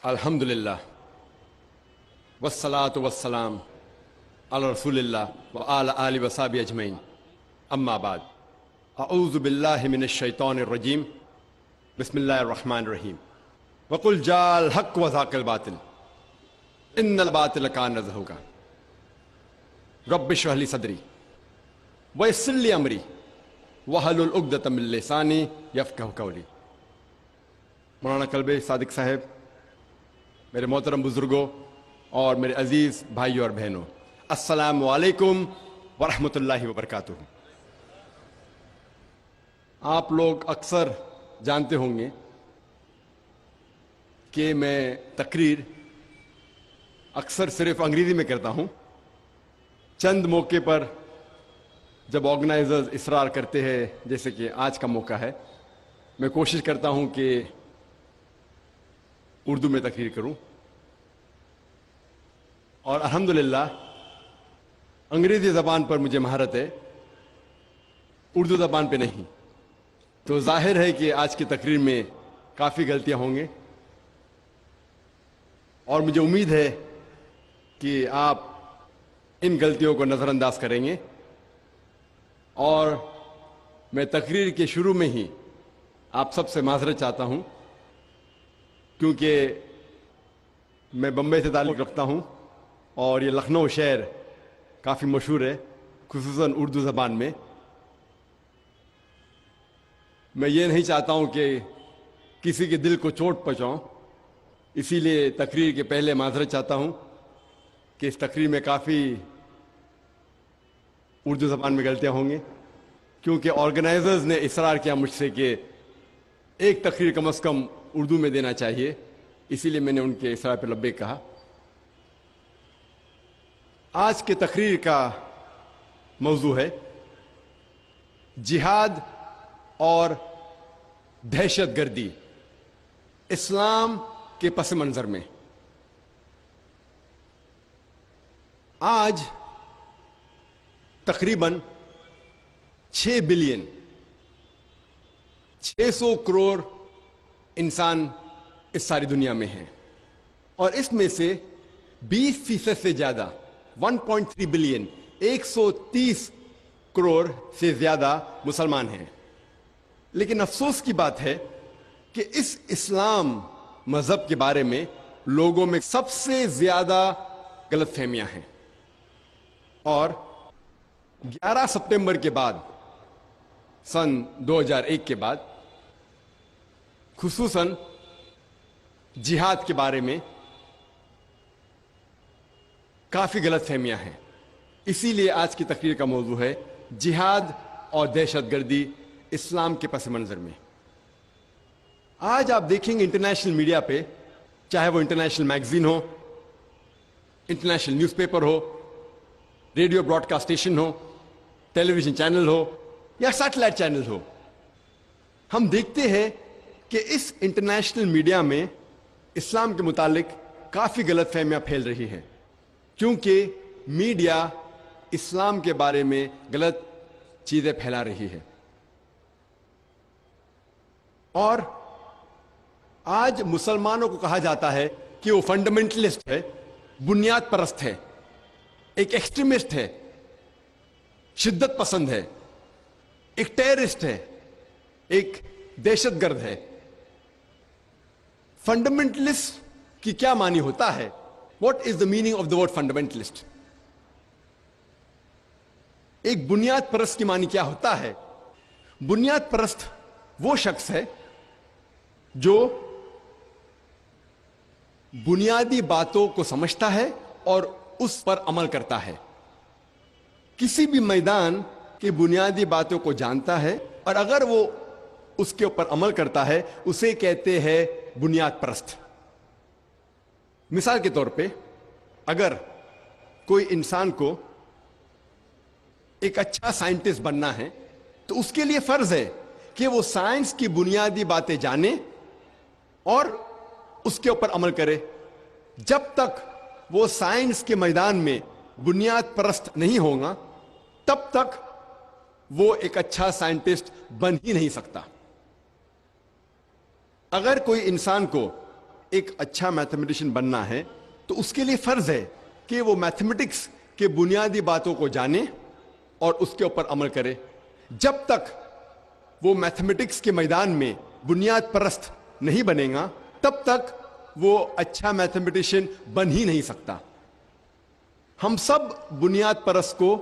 الحمدللہ والصلاة والسلام علی رسول اللہ وعلی آلہ وصحبہ اجمعین، اما بعد، اعوذ باللہ من الشیطان الرجیم، بسم اللہ الرحمن الرحیم، وقل جاء الحق وزهق الباطل ان الباطل کان زہوقا، رب اشرح لی صدری ویسر لی امری واحلل عقدۃ من لسانی یفقہوا قولی۔ مولانا کلب صادق صاحب، میرے محترم بزرگوں اور میرے عزیز بھائیوں اور بہنوں، السلام علیکم ورحمۃ اللہ وبرکاتہ۔ آپ لوگ اکثر جانتے ہوں گے کہ میں تقریر اکثر صرف انگریزی میں کرتا ہوں۔ چند موقع پر جب آرگنائزرز اصرار کرتے ہیں، جیسے کہ آج کا موقع ہے، میں کوشش کرتا ہوں کہ اردو میں تقریر کروں، اور الحمدللہ انگریزی زبان پر مجھے مہارت ہے، اردو زبان پہ نہیں، تو ظاہر ہے کہ آج کی تقریر میں کافی غلطیاں ہوں گے، اور مجھے امید ہے کہ آپ ان غلطیوں کو نظر انداز کریں گے۔ اور میں تقریر کے شروع میں ہی آپ سب سے معذرت چاہتا ہوں، کیونکہ میں بمبئی سے تعلق رکھتا ہوں اور یہ لکھنؤ شہر کافی مشہور ہے، خصوصاً اردو زبان میں۔ میں یہ نہیں چاہتا ہوں کہ کسی کے دل کو چوٹ پہنچاؤں، اسی لیے تقریر کے پہلے معذرت چاہتا ہوں کہ اس تقریر میں کافی اردو زبان میں غلطیاں ہوں گی، کیونکہ آرگنائزرز نے اصرار کیا مجھ سے کہ ایک تقریر کم از کم اردو میں دینا چاہیے، اسی لیے میں نے ان کے اصرار پہ لبیک کہا۔ آج کے تقریر کا موضوع ہے جہاد اور دہشت گردی اسلام کے پس منظر میں۔ آج تقریباً 6 بلین 600 کروڑ انسان اس ساری دنیا میں ہیں، اور اس میں سے 20% سے زیادہ 1.3 بلین 130 کروڑ سے زیادہ مسلمان ہیں۔ لیکن افسوس کی بات ہے کہ اس اسلام مذہب کے بارے میں لوگوں میں سب سے زیادہ غلط فہمیاں ہیں، اور 11 ستمبر کے بعد، سن 2001 کے بعد، خصوصاً جہاد کے بارے میں کافی غلط فہمیاں ہیں۔ اسی لیے آج کی تقریر کا موضوع ہے جہاد اور دہشت گردی اسلام کے پس منظر میں۔ آج آپ دیکھیں گے انٹرنیشنل میڈیا پہ، چاہے وہ انٹرنیشنل میگزین ہو، انٹرنیشنل نیوز پیپر ہو، ریڈیو براڈ کاسٹ اسٹیشن ہو، ٹیلی ویژن چینل ہو یا سیٹلائٹ چینل ہو، ہم دیکھتے ہیں کہ اس انٹرنیشنل میڈیا میں اسلام کے متعلق کافی غلط فہمیاں پھیل رہی ہیں، کیونکہ میڈیا اسلام کے بارے میں غلط چیزیں پھیلا رہی ہے۔ اور آج مسلمانوں کو کہا جاتا ہے کہ وہ فنڈامنٹلسٹ ہے، بنیاد پرست ہے، ایک ایکسٹریمسٹ ہے، شدت پسند ہے، ایک ٹیررسٹ ہے، ایک دہشت گرد ہے۔ فنڈامنٹلسٹ کی کیا معنی ہوتا ہے؟ What is the meaning of the word fundamentalist? ایک بنیاد پرست کی معنی کیا ہوتا ہے؟ بنیاد پرست وہ شخص ہے جو بنیادی باتوں کو سمجھتا ہے اور اس پر عمل کرتا ہے، کسی بھی میدان کی بنیادی باتوں کو جانتا ہے، اور اگر وہ اس کے اوپر عمل کرتا ہے اسے کہتے ہیں بنیاد پرست۔ مثال کے طور پہ، اگر کوئی انسان کو ایک اچھا سائنٹسٹ بننا ہے تو اس کے لیے فرض ہے کہ وہ سائنس کی بنیادی باتیں جانے اور اس کے اوپر عمل کرے. جب تک وہ سائنس کے میدان میں بنیاد پرست نہیں ہوگا تب تک وہ ایک اچھا سائنٹسٹ بن ہی نہیں سکتا. اگر کوئی انسان کو ایک اچھا میتھمیٹیشین بننا ہے تو اس کے لیے فرض ہے کہ وہ میتھمیٹکس کے بنیادی باتوں کو جانے اور اس کے اوپر عمل کرے. جب تک وہ میتھمیٹکس کے میدان میں بنیاد پرست نہیں بنے گا تب تک وہ اچھا میتھمیٹیشین بن ہی نہیں سکتا. ہم سب بنیاد پرست کو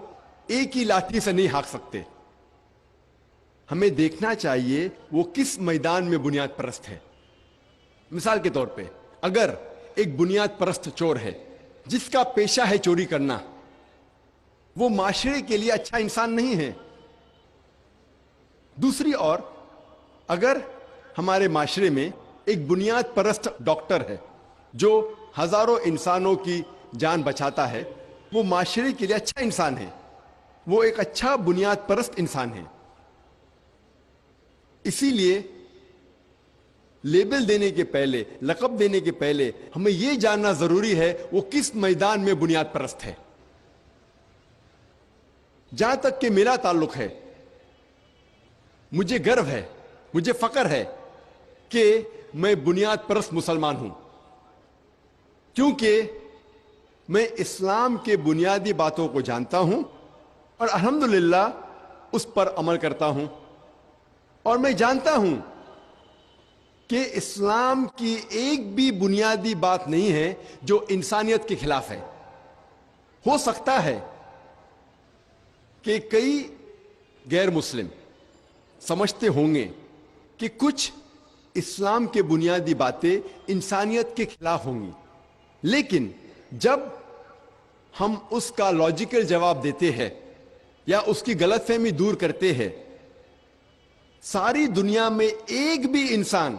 ایک ہی لاٹھی سے نہیں ہانک سکتے. ہمیں دیکھنا چاہیے وہ کس میدان میں بنیاد پرست ہے. مثال کے طور پہ اگر ایک بنیاد پرست چور ہے جس کا پیشہ ہے چوری کرنا، وہ معاشرے کے لیے اچھا انسان نہیں ہے. دوسری اور اگر ہمارے معاشرے میں ایک بنیاد پرست ڈاکٹر ہے جو ہزاروں انسانوں کی جان بچاتا ہے، وہ معاشرے کے لیے اچھا انسان ہے، وہ ایک اچھا بنیاد پرست انسان ہے. اسی لیے لیبل دینے کے پہلے، لقب دینے کے پہلے ہمیں یہ جاننا ضروری ہے وہ کس میدان میں بنیاد پرست ہے. جہاں تک کہ میرا تعلق ہے، مجھے گرو ہے، مجھے فخر ہے کہ میں بنیاد پرست مسلمان ہوں، کیونکہ میں اسلام کے بنیادی باتوں کو جانتا ہوں اور الحمدللہ اس پر عمل کرتا ہوں. اور میں جانتا ہوں کہ اسلام کی ایک بھی بنیادی بات نہیں ہے جو انسانیت کے خلاف ہے. ہو سکتا ہے کہ کئی غیر مسلم سمجھتے ہوں گے کہ کچھ اسلام کے بنیادی باتیں انسانیت کے خلاف ہوں گی، لیکن جب ہم اس کا لاجیکل جواب دیتے ہیں یا اس کی غلط فہمی دور کرتے ہیں، ساری دنیا میں ایک بھی انسان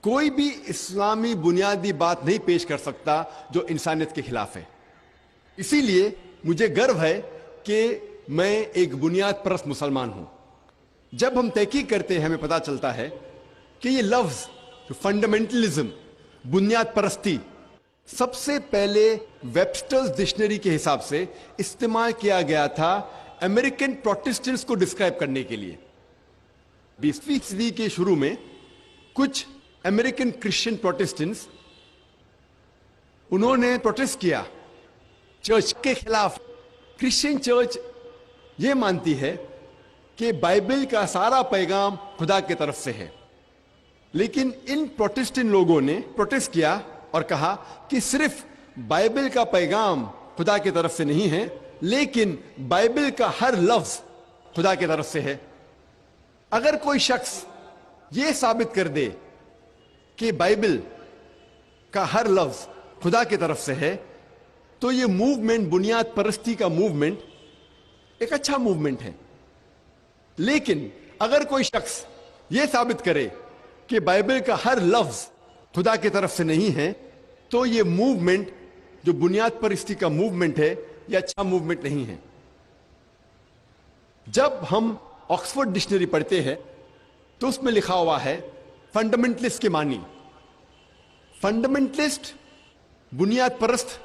کوئی بھی اسلامی بنیادی بات نہیں پیش کر سکتا جو انسانیت کے خلاف ہے. اسی لیے مجھے گرو ہے کہ میں ایک بنیاد پرست مسلمان ہوں. جب ہم تحقیق کرتے ہیں ہمیں پتہ چلتا ہے کہ یہ لفظ فنڈامنٹلزم، بنیاد پرستی، سب سے پہلے ویبسٹرز ڈکشنری کے حساب سے استعمال کیا گیا تھا امریکن پروٹسٹنٹس کو ڈسکرائب کرنے کے لیے. 20ویں صدی کے شروع میں کچھ امریکن کرسچن پروٹسٹنٹس انہوں نے پروٹسٹ کیا چرچ کے خلاف. کرسچن چرچ یہ مانتی ہے کہ بائبل کا سارا پیغام خدا کی طرف سے ہے، لیکن ان پروٹسٹنٹ لوگوں نے پروٹسٹ کیا اور کہا کہ صرف بائبل کا پیغام خدا کی طرف سے نہیں ہے، لیکن بائبل کا ہر لفظ خدا کی طرف سے ہے. اگر کوئی شخص یہ ثابت کر دے کہ بائبل کا ہر لفظ خدا کی طرف سے ہے تو یہ موومنٹ، بنیاد پرستی کا موومنٹ، ایک اچھا موومنٹ ہے. لیکن اگر کوئی شخص یہ ثابت کرے کہ بائبل کا ہر لفظ خدا کی طرف سے نہیں ہے تو یہ موومنٹ جو بنیاد پرستی کا موومنٹ ہے یہ اچھا موومنٹ نہیں ہے. جب ہم آکسفورڈ ڈکشنری پڑھتے ہیں تو اس میں لکھا ہوا ہے فنڈامنٹلسٹ کے معنی. فنڈامنٹلسٹ، بنیاد پرست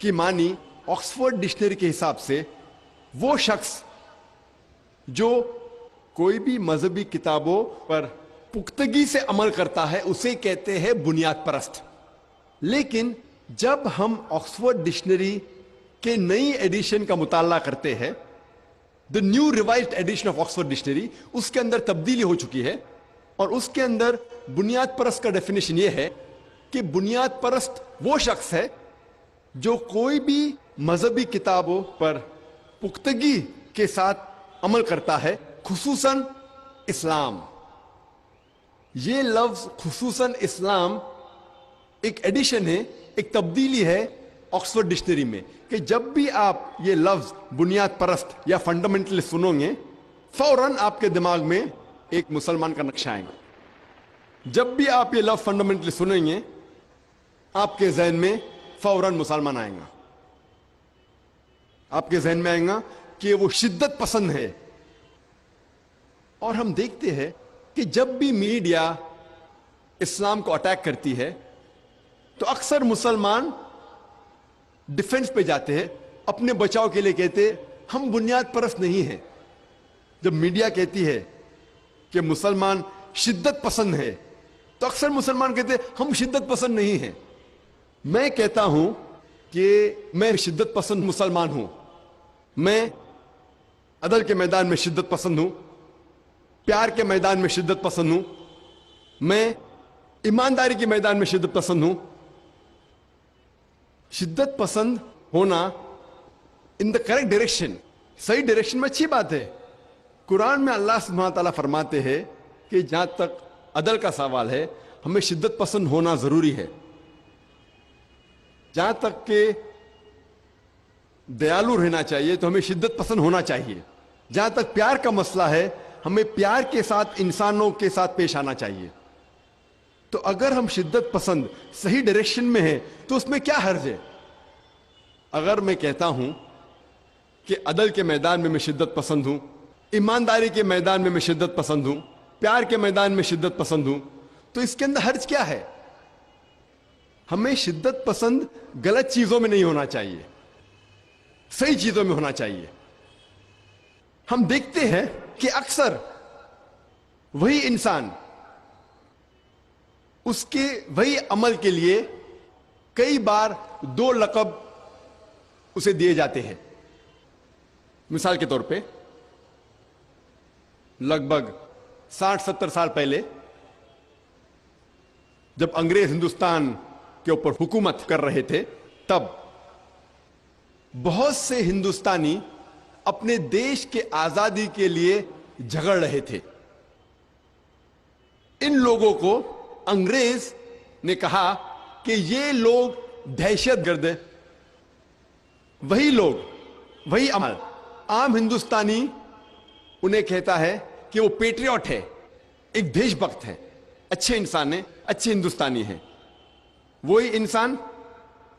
کی معنی آکسفورڈ ڈکشنری کے حساب سے وہ شخص جو کوئی بھی مذہبی کتابوں پر پختگی سے عمل کرتا ہے اسے کہتے ہیں بنیاد پرست. لیکن جب ہم آکسفورڈ ڈکشنری کے نئی ایڈیشن کا مطالعہ کرتے ہیں، the new revised edition of Oxford dictionary, اس کے اندر تبدیلی ہو چکی ہے اور اس کے اندر بنیاد پرست کا ڈیفینیشن یہ ہے کہ بنیاد پرست وہ شخص ہے جو کوئی بھی مذہبی کتابوں پر پختگی کے ساتھ عمل کرتا ہے، خصوصاً اسلام. یہ لفظ خصوصاً اسلام ایک ایڈیشن ہے، ایک تبدیلی ہے آکسفورڈ ڈکشنری میں، کہ جب بھی آپ یہ لفظ بنیاد پرست یا فنڈامنٹل سنو گے فوراً آپ کے دماغ میں ایک مسلمان کا نقشہ آئے گا. جب بھی آپ یہ لفظ فنڈامنٹل سنیں گے آپ کے ذہن میں فوراً مسلمان آئے گا. آپ کے ذہن میں آئے گا کہ وہ شدت پسند ہے. اور ہم دیکھتے ہیں کہ جب بھی میڈیا اسلام کو اٹیک کرتی ہے تو اکثر مسلمان ڈیفنس پہ جاتے ہیں, اپنے بچاؤ کے لیے کہتے ہم بنیاد پرست نہیں ہیں. جب میڈیا کہتی ہے کہ مسلمان شدت پسند ہے تو اکثر مسلمان کہتے ہم شدت پسند نہیں ہیں. میں کہتا ہوں کہ میں شدت پسند مسلمان ہوں. میں عدل کے میدان میں شدت پسند ہوں, پیار کے میدان میں شدت پسند ہوں, میں ایمانداری کے میدان میں شدت پسند ہوں. شدت پسند ہونا ان دا کریکٹ ڈائریکشن, صحیح ڈائریکشن میں اچھی بات ہے. قرآن میں اللہ سبحانہ تعالیٰ فرماتے ہیں کہ جہاں تک عدل کا سوال ہے ہمیں شدت پسند ہونا ضروری ہے. جہاں تک کہ دیالو رہنا چاہیے تو ہمیں شدت پسند ہونا چاہیے. جہاں تک پیار کا مسئلہ ہے ہمیں پیار کے ساتھ انسانوں کے ساتھ پیش آنا چاہیے. تو اگر ہم شدت پسند صحیح ڈائریکشن میں ہیں تو اس میں کیا حرج ہے؟ اگر میں کہتا ہوں کہ عدل کے میدان میں شدت پسند ہوں, ایمانداری کے میدان میں شدت پسند ہوں, پیار کے میدان میں شدت پسند ہوں, تو اس کے اندر حرج کیا ہے؟ ہمیں شدت پسند غلط چیزوں میں نہیں ہونا چاہیے, صحیح چیزوں میں ہونا چاہیے. ہم دیکھتے ہیں کہ اکثر وہی انسان اس کے وہی عمل کے لیے کئی بار دو لقب اسے دیے جاتے ہیں. مثال کے طور پہ لگ بھگ 60-70 سال پہلے جب انگریز ہندوستان کے اوپر حکومت کر رہے تھے تب بہت سے ہندوستانی اپنے دیش کے آزادی کے لیے جھگڑ رہے تھے. ان لوگوں کو انگریز نے کہا کہ یہ لوگ دہشت گرد ہیں. وہی لوگ, وہی عمل, عام ہندوستانی انہیں کہتا ہے کہ وہ پیٹریوٹ ہے, ایک دیش بھکت ہے, اچھے انسان ہیں, اچھے ہندوستانی ہیں. وہی انسان,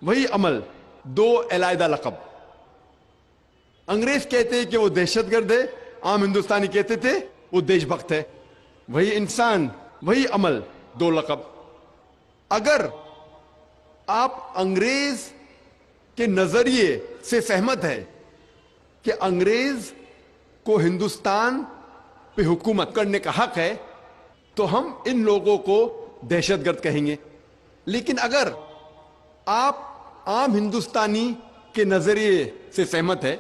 وہی عمل, دو علیحدہ لقب. انگریز کہتے کہ وہ دہشت گرد ہے, عام ہندوستانی کہتے تھے وہ دیش بھکت ہے. وہی انسان, وہی عمل, دو لقب. اگر آپ انگریز کے نظریے سے سہمت ہے کہ انگریز کو ہندوستان پہ حکومت کرنے کا حق ہے تو ہم ان لوگوں کو دہشت گرد کہیں گے. لیکن اگر آپ عام ہندوستانی کے نظریے سے سہمت ہے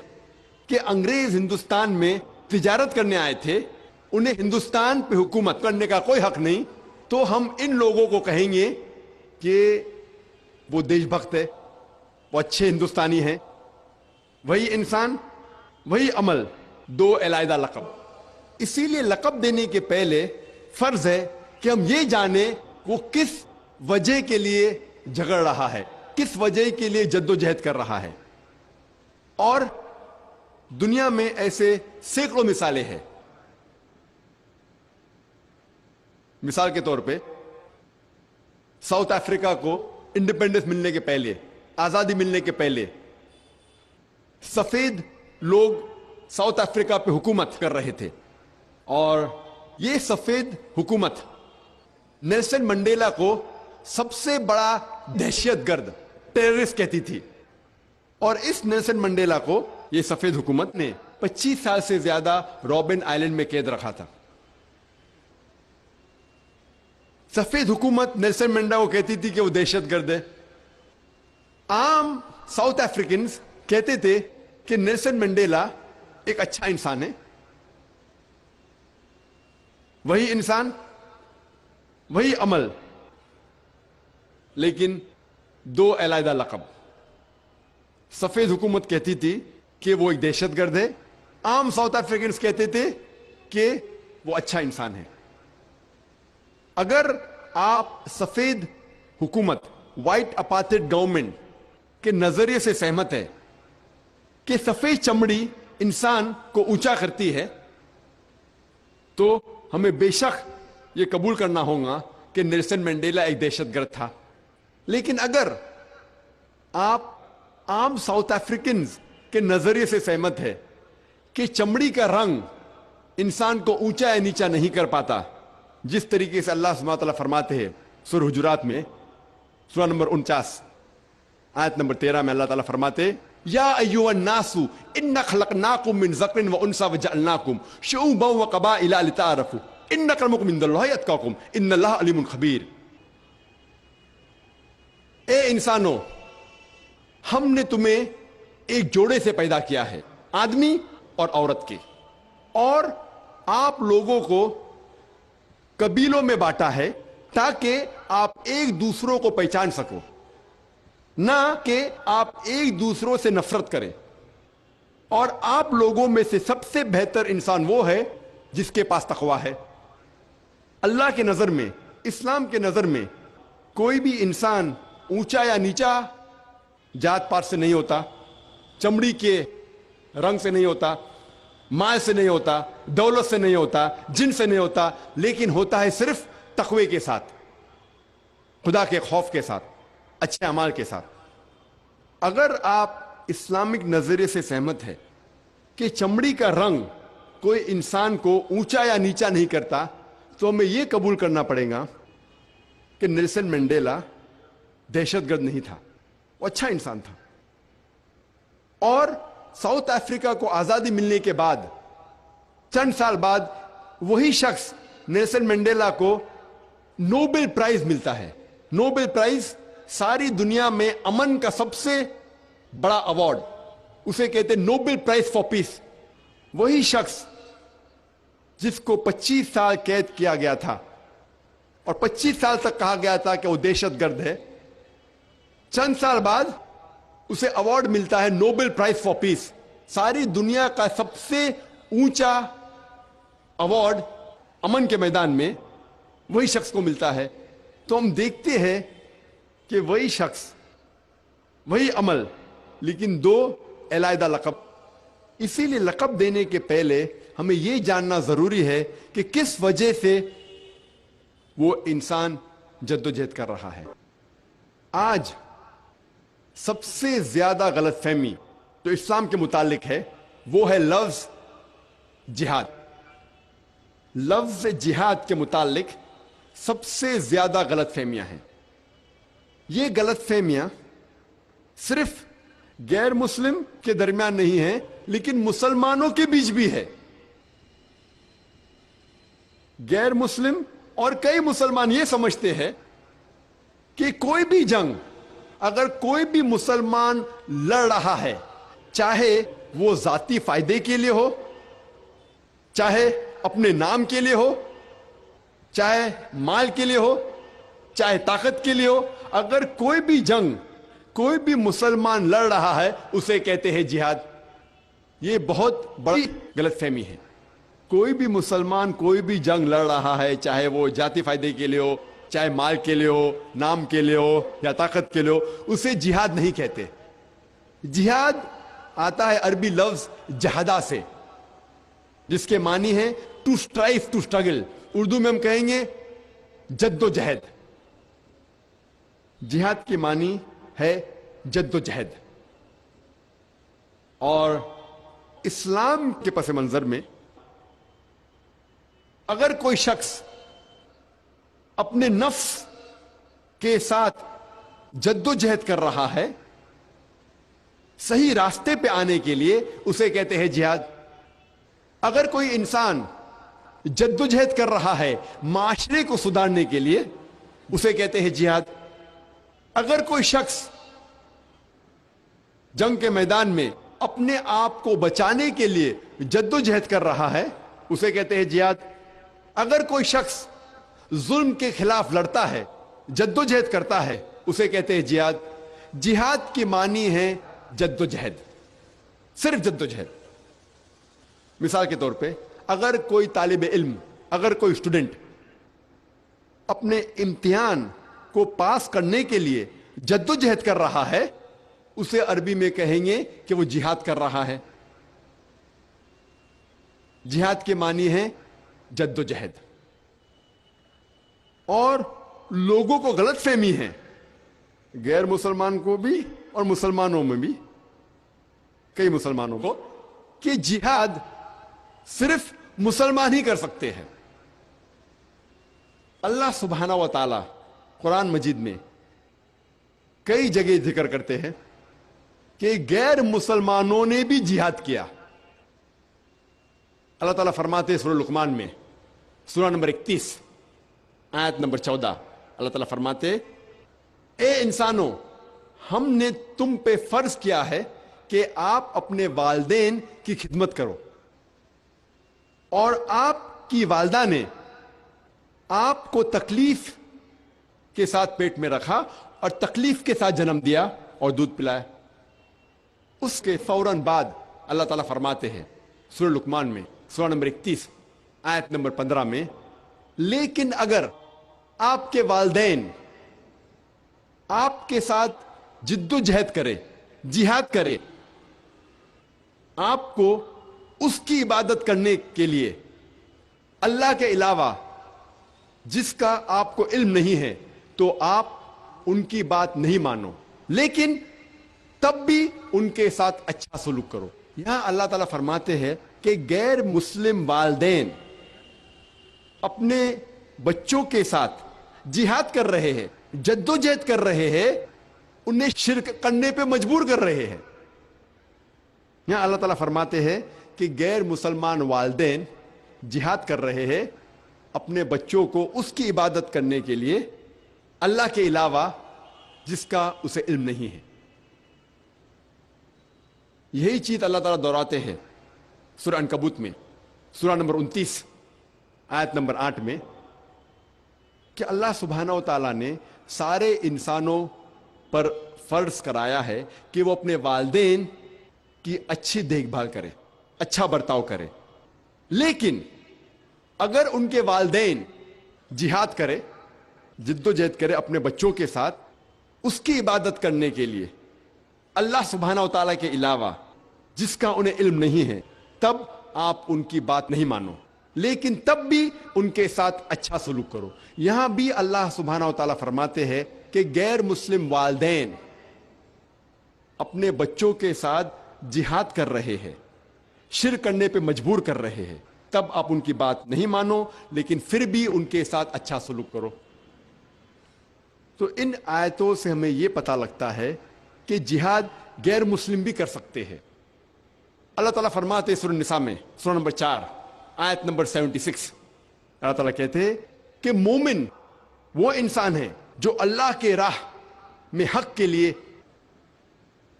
کہ انگریز ہندوستان میں تجارت کرنے آئے تھے, انہیں ہندوستان پہ حکومت کرنے کا کوئی حق نہیں, تو ہم ان لوگوں کو کہیں گے کہ وہ دیش بھکت ہے, وہ اچھے ہندوستانی ہیں. وہی انسان, وہی عمل, دو علیحدہ لقب. اسی لیے لقب دینے کے پہلے فرض ہے کہ ہم یہ جانیں وہ کس وجہ کے لیے جھگڑ رہا ہے, کس وجہ کے لیے جدوجہد کر رہا ہے. اور دنیا میں ایسے سینکڑوں مثالیں ہیں. مثال کے طور پہ ساؤتھ افریقہ کو انڈیپینڈنس ملنے کے پہلے, آزادی ملنے کے پہلے, سفید لوگ ساؤتھ افریقہ پہ حکومت کر رہے تھے, اور یہ سفید حکومت نیلسن منڈیلا کو سب سے بڑا دہشت گرد, ٹیررسٹ کہتی تھی. اور اس نیلسن منڈیلا کو یہ سفید حکومت نے 25 سال سے زیادہ رابن آئلینڈ میں قید رکھا تھا. سفید حکومت نیلسن منڈیلا کو کہتی تھی کہ وہ دہشت گرد ہے. عام ساؤتھ افریقنز کہتے تھے کہ نیلسن منڈیلا ایک اچھا انسان ہے. وہی انسان, وہی عمل, لیکن دو علیحدہ لقب. سفید حکومت کہتی تھی کہ وہ ایک دہشت گرد ہے, عام ساؤتھ افریقنز کہتے تھے کہ وہ اچھا انسان ہے. اگر آپ سفید حکومت, وائٹ اپارتھائڈ گورنمنٹ کے نظریے سے سہمت ہے کہ سفید چمڑی انسان کو اونچا کرتی ہے, تو ہمیں بے شک یہ قبول کرنا ہوگا کہ نیلسن منڈیلا ایک دہشت گرد تھا. لیکن اگر آپ عام ساؤتھ افریقنز کے نظریے سے سہمت ہے کہ چمڑی کا رنگ انسان کو اونچا یا نیچا نہیں کر پاتا, جس طریقے سے اللہ سبحانہ وتعالیٰ فرماتے ہیں سورہ حجرات میں سورہ نمبر 49 آیت نمبر 13 میں اللہ تعالیٰ فرماتے یا ایھا الناس انا خلقناکم من ذکر و انثی وجعلناکم شعوبا وقبائل لتعارفوا ان اکرمکم عند اللہ اتقاکم ان اللہ علیم خبیر. اے انسانوں، ہم نے تمہیں ایک جوڑے سے پیدا کیا ہے، آدمی اور عورت کے، اور آپ لوگوں کو قبیلوں میں بانٹا ہے تاکہ آپ ایک دوسروں کو پہچان سکو، نہ کہ آپ ایک دوسروں سے نفرت کریں. اور آپ لوگوں میں سے سب سے بہتر انسان وہ ہے جس کے پاس تقویٰ ہے. اللہ کے نظر میں، اسلام کے نظر میں کوئی بھی انسان اونچا یا نیچا جات پات سے نہیں ہوتا، چمڑی کے رنگ سے نہیں ہوتا، مال سے نہیں ہوتا، دولت سے نہیں ہوتا، جن سے نہیں ہوتا، لیکن ہوتا ہے صرف تقوی کے ساتھ، خدا کے خوف کے ساتھ، اچھے اعمال کے ساتھ. اگر آپ اسلامک نظریے سے سہمت ہے کہ چمڑی کا رنگ کوئی انسان کو اونچا یا نیچا نہیں کرتا، تو ہمیں یہ قبول کرنا پڑے گا کہ نیلسن منڈیلا دہشت گرد نہیں تھا، وہ اچھا انسان تھا. اور ساؤتھ افریقہ کو آزادی ملنے کے بعد چند سال بعد وہی شخص نیلسن منڈیلا کو نوبل پرائز ملتا ہے. نوبل پرائز ساری دنیا میں امن کا سب سے بڑا ایوارڈ، اسے کہتے ہیں نوبل پرائز فار پیس. وہی شخص جس کو 25 سال قید کیا گیا تھا اور 25 سال تک کہا گیا تھا کہ وہ دہشت گرد ہے، چند سال بعد اسے ایوارڈ ملتا ہے نوبل پرائز فار پیس. ساری دنیا کا سب سے اونچا ایوارڈ امن کے میدان میں وہی شخص کو ملتا ہے. تو ہم دیکھتے ہیں کہ وہی شخص، وہی عمل، لیکن دو علیحدہ لقب. اسی لیے لقب دینے کے پہلے ہمیں یہ جاننا ضروری ہے کہ کس وجہ سے وہ انسان جدوجہد کر رہا ہے. آج سب سے زیادہ غلط فہمی جو اسلام کے متعلق ہے وہ ہے لفظ جہاد. لفظ جہاد کے متعلق سب سے زیادہ غلط فہمیاں ہیں. یہ غلط فہمیاں صرف غیر مسلم کے درمیان نہیں ہیں، لیکن مسلمانوں کے بیچ بھی ہے. غیر مسلم اور کئی مسلمان یہ سمجھتے ہیں کہ کوئی بھی جنگ اگر کوئی بھی مسلمان لڑ رہا ہے، چاہے وہ ذاتی فائدے کے لیے ہو، چاہے اپنے نام کے لیے ہو، چاہے مال کے لیے ہو، چاہے طاقت کے لیے ہو، اگر کوئی بھی جنگ کوئی بھی مسلمان لڑ رہا ہے اسے کہتے ہیں جہاد. یہ بہت بڑی غلط فہمی ہے. کوئی بھی مسلمان کوئی بھی جنگ لڑ رہا ہے، چاہے وہ ذاتی فائدے کے لیے ہو، چاہے مال کے لیے ہو، نام کے لیے ہو یا طاقت کے لیے ہو، اسے جہاد نہیں کہتے. جہاد آتا ہے عربی لفظ جہادہ سے، جس کے معنی ہے to strive, to struggle. Urdu میں ہم کہیں گے جد و جہد. جہاد کی معنی ہے جد و جہد. اور اسلام کے پس منظر میں اگر کوئی شخص اپنے نفس کے ساتھ جد و جہد کر رہا ہے صحیح راستے پہ آنے کے لیے، اسے کہتے ہیں جہاد. اگر کوئی انسان جد و جہد کر رہا ہے معاشرے کو سدھارنے کے لیے، اسے کہتے ہیں جہاد. اگر کوئی شخص جنگ کے میدان میں اپنے آپ کو بچانے کے لیے جد و جہد کر رہا ہے، اسے کہتے ہیں جہاد. اگر کوئی شخص ظلم کے خلاف لڑتا ہے، جد و جہد کرتا ہے، اسے کہتے ہیں جہاد. جہاد کی معنی ہے جد و جہد، صرف جد و جہد. مثال کے طور پہ اگر کوئی طالب علم، اگر کوئی اسٹوڈنٹ اپنے امتحان کو پاس کرنے کے لیے جد و جہد کر رہا ہے، اسے عربی میں کہیں گے کہ وہ جہاد کر رہا ہے. جہاد کے معنی ہے جد و جہد. اور لوگوں کو غلط فہمی ہے، غیر مسلمان کو بھی اور مسلمانوں میں بھی، کئی مسلمانوں کو، کہ جہاد صرف مسلمان ہی کر سکتے ہیں. اللہ سبحانہ و تعالی قرآن مجید میں کئی جگہ ذکر کرتے ہیں کہ غیر مسلمانوں نے بھی جہاد کیا. اللہ تعالیٰ فرماتے ہیں سورہ لقمان میں سورہ نمبر 31 آیت نمبر 14. اللہ تعالیٰ فرماتے اے انسانوں ہم نے تم پہ فرض کیا ہے کہ آپ اپنے والدین کی خدمت کرو اور آپ کی والدہ نے آپ کو تکلیف کے ساتھ پیٹ میں رکھا اور تکلیف کے ساتھ جنم دیا اور دودھ پلایا. اس کے فوراً بعد اللہ تعالیٰ فرماتے ہیں سورہ لقمان میں سورہ نمبر 31 آیت نمبر 15 میں لیکن اگر آپ کے والدین آپ کے ساتھ جد و جہد کرے جہاد کرے آپ کو اس کی عبادت کرنے کے لیے اللہ کے علاوہ جس کا آپ کو علم نہیں ہے تو آپ ان کی بات نہیں مانو لیکن تب بھی ان کے ساتھ اچھا سلوک کرو. یہاں اللہ تعالیٰ فرماتے ہیں کہ غیر مسلم والدین اپنے بچوں کے ساتھ جہاد کر رہے ہیں جد و جہد کر رہے ہیں انہیں شرک کرنے پہ مجبور کر رہے ہیں. یہاں اللہ تعالیٰ فرماتے ہیں کہ غیر مسلمان والدین جہاد کر رہے ہیں اپنے بچوں کو اس کی عبادت کرنے کے لیے اللہ کے علاوہ جس کا اسے علم نہیں ہے. یہی چیز اللہ تعالیٰ دہراتے ہیں سورہ عنکبوت میں سورہ نمبر 29 آیت نمبر 8 میں کہ اللہ سبحانہ و تعالیٰ نے سارے انسانوں پر فرض کرایا ہے کہ وہ اپنے والدین کی اچھی دیکھ بھال کرے اچھا برتاؤ کرے لیکن اگر ان کے والدین جہاد کرے جد و جہد کرے اپنے بچوں کے ساتھ اس کی عبادت کرنے کے لیے اللہ سبحانہ و تعالیٰ کے علاوہ جس کا انہیں علم نہیں ہے تب آپ ان کی بات نہیں مانو لیکن تب بھی ان کے ساتھ اچھا سلوک کرو. یہاں بھی اللہ سبحانہ و تعالیٰ فرماتے ہیں کہ غیر مسلم والدین اپنے بچوں کے ساتھ جہاد کر رہے ہیں شرک کرنے پہ مجبور کر رہے ہیں تب آپ ان کی بات نہیں مانو لیکن پھر بھی ان کے ساتھ اچھا سلوک کرو. تو ان آیتوں سے ہمیں یہ پتہ لگتا ہے کہ جہاد غیر مسلم بھی کر سکتے ہیں. اللہ تعالیٰ فرماتے سورہ النساء میں سورہ نمبر 4 آیت نمبر 76 اللہ تعالیٰ کہتے ہیں کہ مومن وہ انسان ہے جو اللہ کے راہ میں حق کے لیے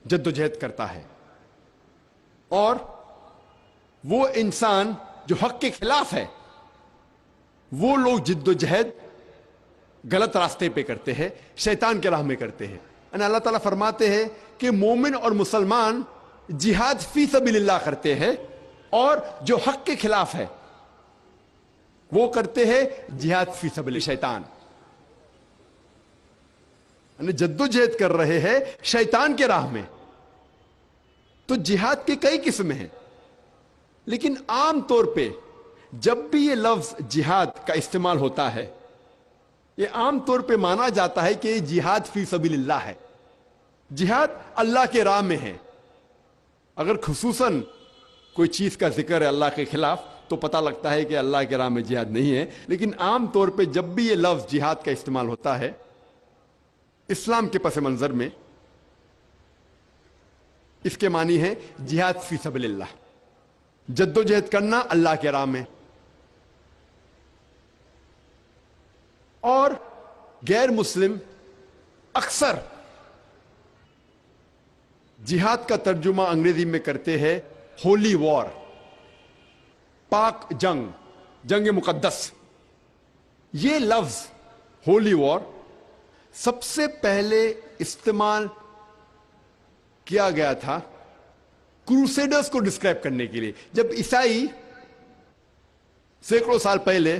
جد و جہد کرتا ہے اور وہ انسان جو حق کے خلاف ہے وہ لوگ جد و جہد غلط راستے پہ کرتے ہیں شیطان کے راہ میں کرتے ہیں. اللہ تعالیٰ فرماتے ہیں کہ مومن اور مسلمان جہاد فی سبیل اللہ کرتے ہیں اور جو حق کے خلاف ہے وہ کرتے ہیں جہاد فی سبیل شیطان. جد و جہد کر رہے ہیں شیطان کے راہ میں. تو جہاد کے کئی قسم ہیں لیکن عام طور پہ جب بھی یہ لفظ جہاد کا استعمال ہوتا ہے یہ عام طور پہ مانا جاتا ہے کہ یہ جہاد فی سبیل اللہ ہے جہاد اللہ کے راہ میں ہے. اگر خصوصاً کوئی چیز کا ذکر ہے اللہ کے خلاف تو پتہ لگتا ہے کہ اللہ کے راہ میں جہاد نہیں ہے لیکن عام طور پہ جب بھی یہ لفظ جہاد کا استعمال ہوتا ہے اسلام کے پس منظر میں اس کے معنی ہے جہاد فی سبیل اللہ جد و جہد کرنا اللہ کے راہ میں. اور غیر مسلم اکثر جہاد کا ترجمہ انگریزی میں کرتے ہیں ہولی وار پاک جنگ جنگ مقدس. یہ لفظ ہولی وار سب سے پہلے استعمال کیا گیا تھا کروسیڈرز کو ڈسکرائب کرنے کے لیے. جب عیسائی سینکڑوں سال پہلے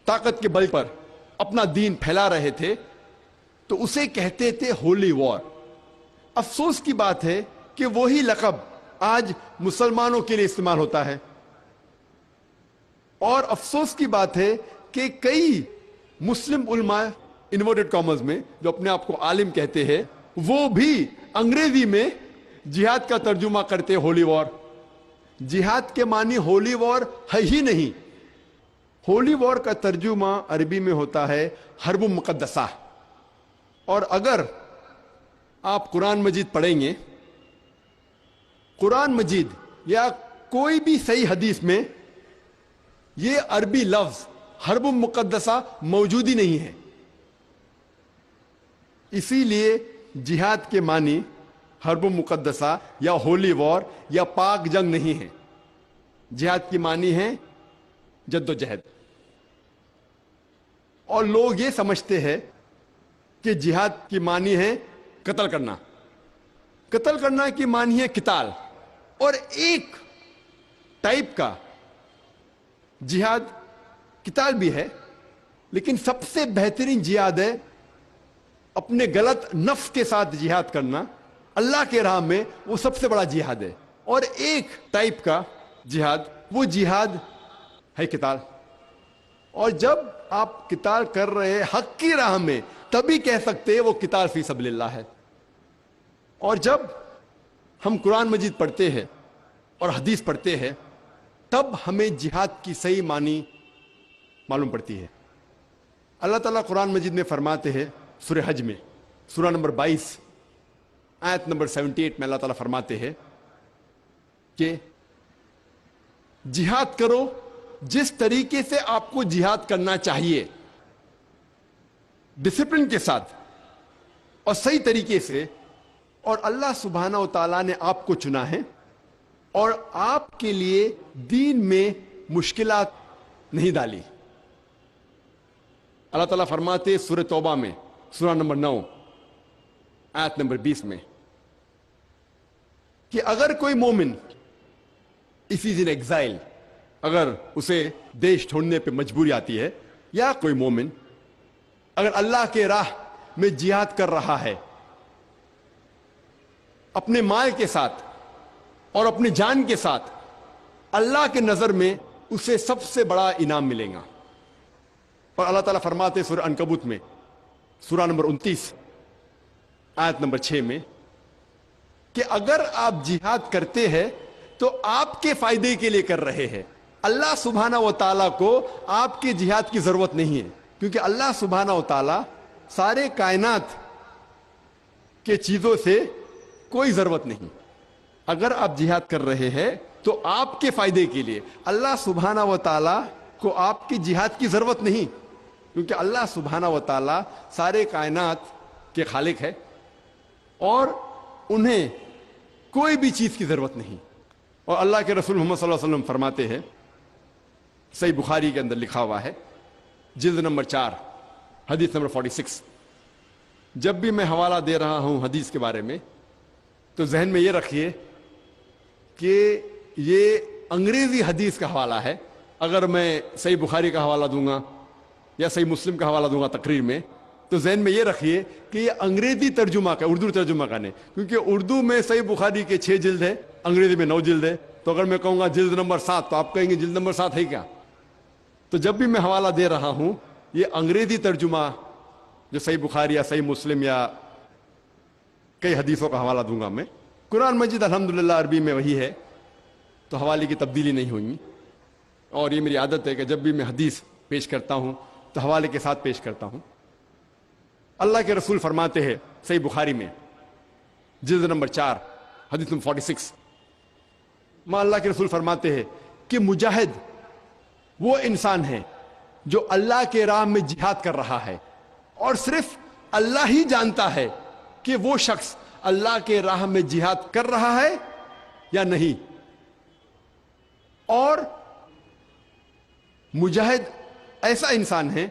طاقت کے بل پر اپنا دین پھیلا رہے تھے تو اسے کہتے تھے ہولی وار. افسوس کی بات ہے کہ وہی لقب آج مسلمانوں کے لیے استعمال ہوتا ہے اور افسوس کی بات ہے کہ کئی مسلم علماء انورٹڈ کامرز میں جو اپنے آپ کو عالم کہتے ہیں وہ بھی انگریزی میں جہاد کا ترجمہ کرتے ہولی وار. جہاد کے معنی ہولی وار ہے ہی نہیں. ہولی وار کا ترجمہ عربی میں ہوتا ہے حرب مقدسہ. اور اگر آپ قرآن مجید پڑھیں گے، قرآن مجید یا کوئی بھی صحیح حدیث میں یہ عربی لفظ حرب مقدسہ موجود ہی نہیں ہے. اسی لیے جہاد کے معنی حرب مقدسہ یا ہولی وار یا پاک جنگ نہیں ہے. جہاد کی معنی ہے جد و جہد. اور لوگ یہ سمجھتے ہیں کہ جہاد کی معنی ہے قتل کرنا. قتل کرنا کی معنی ہے قتال. اور ایک ٹائپ کا جہاد قتال بھی ہے، لیکن سب سے بہترین جہاد ہے اپنے غلط نفس کے ساتھ جہاد کرنا اللہ کے راہ میں. وہ سب سے بڑا جہاد ہے. اور ایک ٹائپ کا جہاد، وہ جہاد ہے قتال. اور جب آپ قتال کر رہے ہیں حق کی راہ میں، تبھی کہہ سکتے ہیں وہ قتال فی سبیل اللہ ہے. اور جب ہم قرآن مجید پڑھتے ہیں اور حدیث پڑھتے ہیں، تب ہمیں جہاد کی صحیح معنی معلوم پڑتی ہے. اللہ تعالیٰ قرآن مجید میں فرماتے ہیں سورہ حج میں، سورہ نمبر 22 آیت نمبر 78 میں اللہ تعالیٰ فرماتے ہیں کہ جہاد کرو جس طریقے سے آپ کو جہاد کرنا چاہیے، ڈسپلن کے ساتھ اور صحیح طریقے سے. اور اللہ سبحانہ و تعالیٰ نے آپ کو چنا ہے اور آپ کے لیے دین میں مشکلات نہیں ڈالی. اللہ تعالیٰ فرماتے سورہ توبہ میں سورہ نمبر 9 آیت نمبر 20 میں کہ اگر کوئی مومن اف از ان ایگزائل، اگر اسے دیش چھوڑنے پہ مجبوری آتی ہے، یا کوئی مومن اگر اللہ کے راہ میں جہاد کر رہا ہے اپنے مال کے ساتھ اور اپنی جان کے ساتھ، اللہ کے نظر میں اسے سب سے بڑا انعام ملے گا. اور اللہ تعالیٰ فرماتے سورہ عنکبوت میں سورہ نمبر 29 آیت نمبر 6 میں کہ اگر آپ جہاد کرتے ہیں تو آپ کے فائدے کے لیے کر رہے ہیں. اللہ سبحانہ و تعالیٰ کو آپ کے جہاد کی ضرورت نہیں ہے، کیونکہ اللہ سبحانہ و تعالیٰ سارے کائنات کے چیزوں سے کوئی ضرورت نہیں. اگر آپ جہاد کر رہے ہیں تو آپ کے فائدے کے لیے. اللہ سبحانہ و تعالیٰ کو آپ کی جہاد کی ضرورت نہیں، کیونکہ اللہ سبحانہ و تعالیٰ سارے کائنات کے خالق ہے اور انہیں کوئی بھی چیز کی ضرورت نہیں. اور اللہ کے رسول محمد صلی اللہ علیہ وسلم فرماتے ہیں، صحیح بخاری کے اندر لکھا ہوا ہے جلد نمبر 4 حدیث نمبر 46، جب بھی میں حوالہ دے رہا ہوں حدیث کے بارے میں تو ذہن میں یہ رکھیے کہ یہ انگریزی حدیث کا حوالہ ہے. اگر میں صحیح بخاری کا حوالہ دوں گا یا صحیح مسلم کا حوالہ دوں گا تقریر میں، تو ذہن میں یہ رکھیے کہ یہ انگریزی ترجمہ کا، اردو ترجمہ کا نہیں. کیونکہ اردو میں صحیح بخاری کے 6 جلد ہے، انگریزی میں 9 جلد ہے. تو اگر میں کہوں گا جلد نمبر 7 تو آپ کہیں گے جلد نمبر 7 ہے کیا؟ تو جب بھی میں حوالہ دے رہا ہوں یہ انگریزی ترجمہ جو صحیح بخاری یا صحیح مسلم یا کئی حدیثوں کا حوالہ دوں گا میں. قرآن مجید الحمدللہ عربی میں وہی ہے، تو حوالے کی تبدیلی نہیں ہوئی. اور یہ میری عادت ہے کہ جب بھی میں حدیث پیش کرتا ہوں تو حوالے کے ساتھ پیش کرتا ہوں. اللہ کے رسول فرماتے ہیں صحیح بخاری میں جلد نمبر 4 حدیث نمبر 46 میں اللہ کے رسول فرماتے ہیں کہ مجاہد وہ انسان ہے جو اللہ کے راہ میں جہاد کر رہا ہے اور صرف اللہ ہی جانتا ہے کہ وہ شخص اللہ کے راہ میں جہاد کر رہا ہے یا نہیں. اور مجاہد ایسا انسان ہے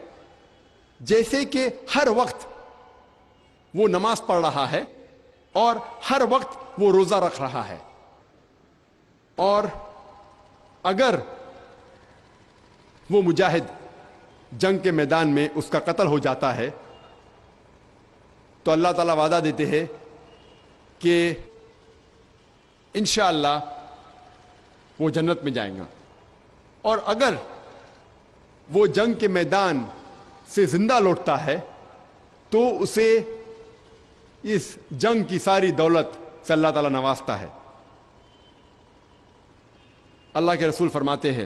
جیسے کہ ہر وقت وہ نماز پڑھ رہا ہے اور ہر وقت وہ روزہ رکھ رہا ہے. اور اگر وہ مجاہد جنگ کے میدان میں اس کا قتل ہو جاتا ہے تو اللہ تعالیٰ وعدہ دیتے ہیں کہ انشاءاللہ وہ جنت میں جائیں گا. اور اگر وہ جنگ کے میدان سے زندہ لوٹتا ہے تو اسے اس جنگ کی ساری دولت سے اللہ تعالیٰ نوازتا ہے. اللہ کے رسول فرماتے ہیں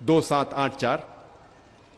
2784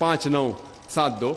5972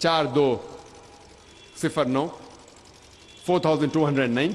4209 4209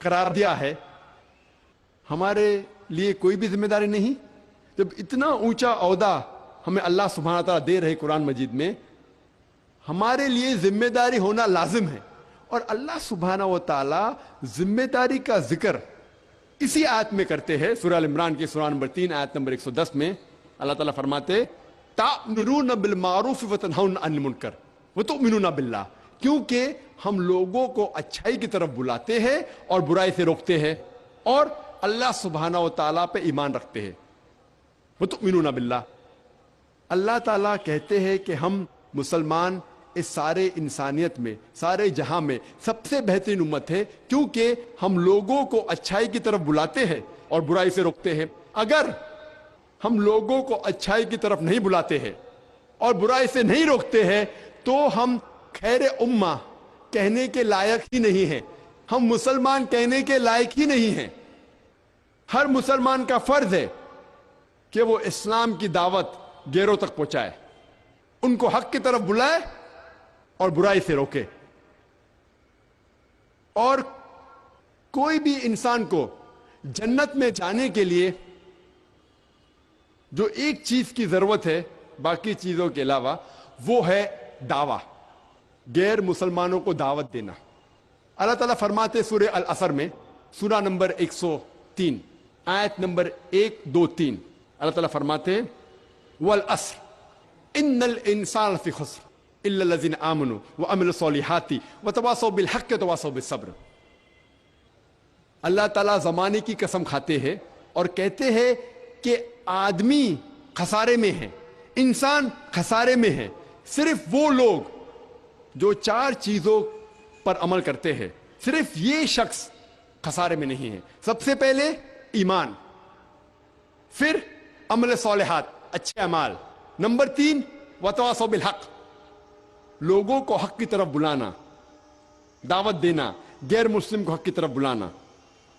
قرار دیا ہے، ہمارے لیے کوئی بھی ذمہ داری نہیں؟ جب اتنا اونچا عہدہ ہمیں اللہ سبحانہ تعالیٰ دے رہے قرآن مجید میں، ہمارے لیے ذمہ داری ہونا لازم ہے. اور اللہ سبحانہ و تعالیٰ ذمہ داری کا ذکر اسی آیت میں کرتے ہیں. سورہ ال عمران کی سورہ نمبر 3 آیت نمبر 110 میں اللہ تعالیٰ فرماتے تأمرون بالمعروف وتنہون عن المنکر وتؤمنون باللہ، کیونکہ ہم لوگوں کو اچھائی کی طرف بلاتے ہیں اور برائی سے روکتے ہیں اور اللہ سبحانہ و تعالیٰ پہ ایمان رکھتے ہیں. وتؤمنون باللہ، اللہ تعالیٰ کہتے ہیں کہ ہم مسلمان اس سارے انسانیت میں، سارے جہاں میں سب سے بہترین امت ہے، کیونکہ ہم لوگوں کو اچھائی کی طرف بلاتے ہیں اور برائی سے روکتے ہیں. اگر ہم لوگوں کو اچھائی کی طرف نہیں بلاتے ہیں اور برائی سے نہیں روکتے ہیں تو ہم خیر امہ کہنے کے لائق ہی نہیں ہیں، ہم مسلمان کہنے کے لائق ہی نہیں ہیں. ہر مسلمان کا فرض ہے کہ وہ اسلام کی دعوت غیروں تک پہنچائے، ان کو حق کی طرف بلائے اور برائی سے روکے. اور کوئی بھی انسان کو جنت میں جانے کے لیے جو ایک چیز کی ضرورت ہے باقی چیزوں کے علاوہ، وہ ہے دعویٰ، غیر مسلمانوں کو دعوت دینا. اللہ تعالیٰ فرماتے سورہ العصر میں سورہ نمبر 103 آیت نمبر 1 2 3 اللہ تعالیٰ فرماتے والعصر ان الانسان فی خسر الا الذین آمنوا وعملوا الصالحات وتواصوا بالحق وتواصوا بالصبر. اللہ تعالیٰ زمانے کی قسم کھاتے ہیں اور کہتے ہیں کہ آدمی خسارے میں ہے، انسان خسارے میں ہے، صرف وہ لوگ جو 4 چیزوں پر عمل کرتے ہیں، صرف یہ شخص خسارے میں نہیں ہے. سب سے پہلے ایمان، پھر عمل صالحات، اچھے اعمال، نمبر 3 وتواصوا بالحق، لوگوں کو حق کی طرف بلانا، دعوت دینا، غیر مسلم کو حق کی طرف بلانا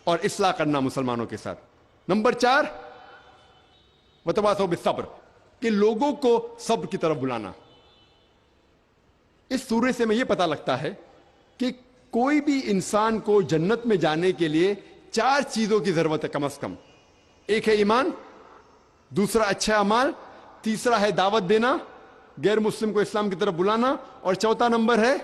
اور اصلاح کرنا مسلمانوں کے ساتھ. نمبر 4 وتواصوا بالصبر، کہ لوگوں کو صبر کی طرف بلانا. اس سورے سے میں یہ پتہ لگتا ہے کہ کوئی بھی انسان کو جنت میں جانے کے لیے 4 چیزوں کی ضرورت ہے کم از کم. ایک ہے ایمان، دوسرا اچھا اعمال، تیسرا ہے دعوت دینا، غیر مسلم کو اسلام کی طرف بلانا، اور چوتھا نمبر ہے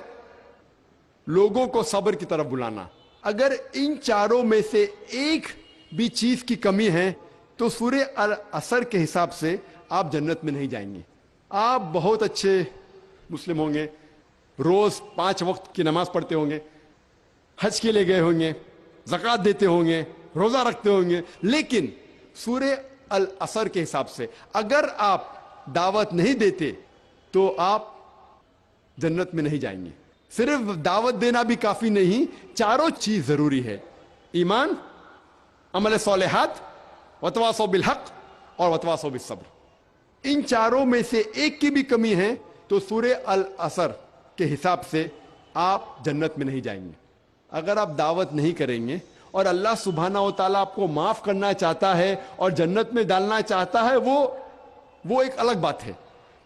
لوگوں کو صبر کی طرف بلانا. اگر ان چاروں میں سے ایک بھی چیز کی کمی ہے تو سورہ العصر کے حساب سے آپ جنت میں نہیں جائیں گے. آپ بہت اچھے مسلم ہوں گے، روز 5 وقت کی نماز پڑھتے ہوں گے، حج کے لیے گئے ہوں گے، زکوٰۃ دیتے ہوں گے، روزہ رکھتے ہوں گے، لیکن سورہ العصر کے حساب سے اگر آپ دعوت نہیں دیتے تو آپ جنت میں نہیں جائیں گے. صرف دعوت دینا بھی کافی نہیں، چاروں چیز ضروری ہے: ایمان، عمل صالحات، وتواصوا بالحق اور وتواصوا بالصبر. ان چاروں میں سے ایک کی بھی کمی ہے تو سورہ العصر کے حساب سے آپ جنت میں نہیں جائیں گے. اگر آپ دعوت نہیں کریں گے اور اللہ سبحانہ و تعالیٰ آپ کو معاف کرنا چاہتا ہے اور جنت میں ڈالنا چاہتا ہے، وہ ایک الگ بات ہے.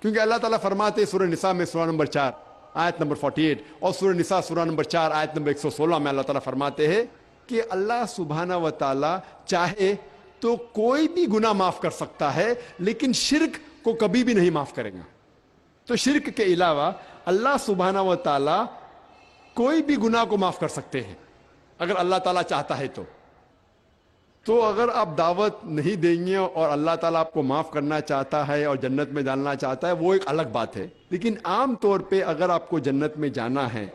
کیونکہ اللہ تعالیٰ فرماتے سورہ نساء میں سورہ نمبر 4 آیت نمبر 48 اور سورہ نساء سورہ نمبر 4 آیت نمبر 116 میں اللہ تعالیٰ فرماتے ہیں کہ اللہ سبحانہ و تعالیٰ چاہے تو کوئی بھی گناہ معاف کر سکتا ہے، لیکن شرک کو کبھی بھی نہیں معاف کرے گا. تو شرک کے علاوہ اللہ سبحانہ و تعالیٰ کوئی بھی گناہ کو معاف کر سکتے ہیں اگر اللہ تعالیٰ چاہتا ہے تو اگر آپ دعوت نہیں دیں گے اور اللہ تعالیٰ آپ کو معاف کرنا چاہتا ہے اور جنت میں ڈالنا چاہتا ہے، وہ ایک الگ بات ہے. لیکن عام طور پہ اگر آپ کو جنت میں جانا ہے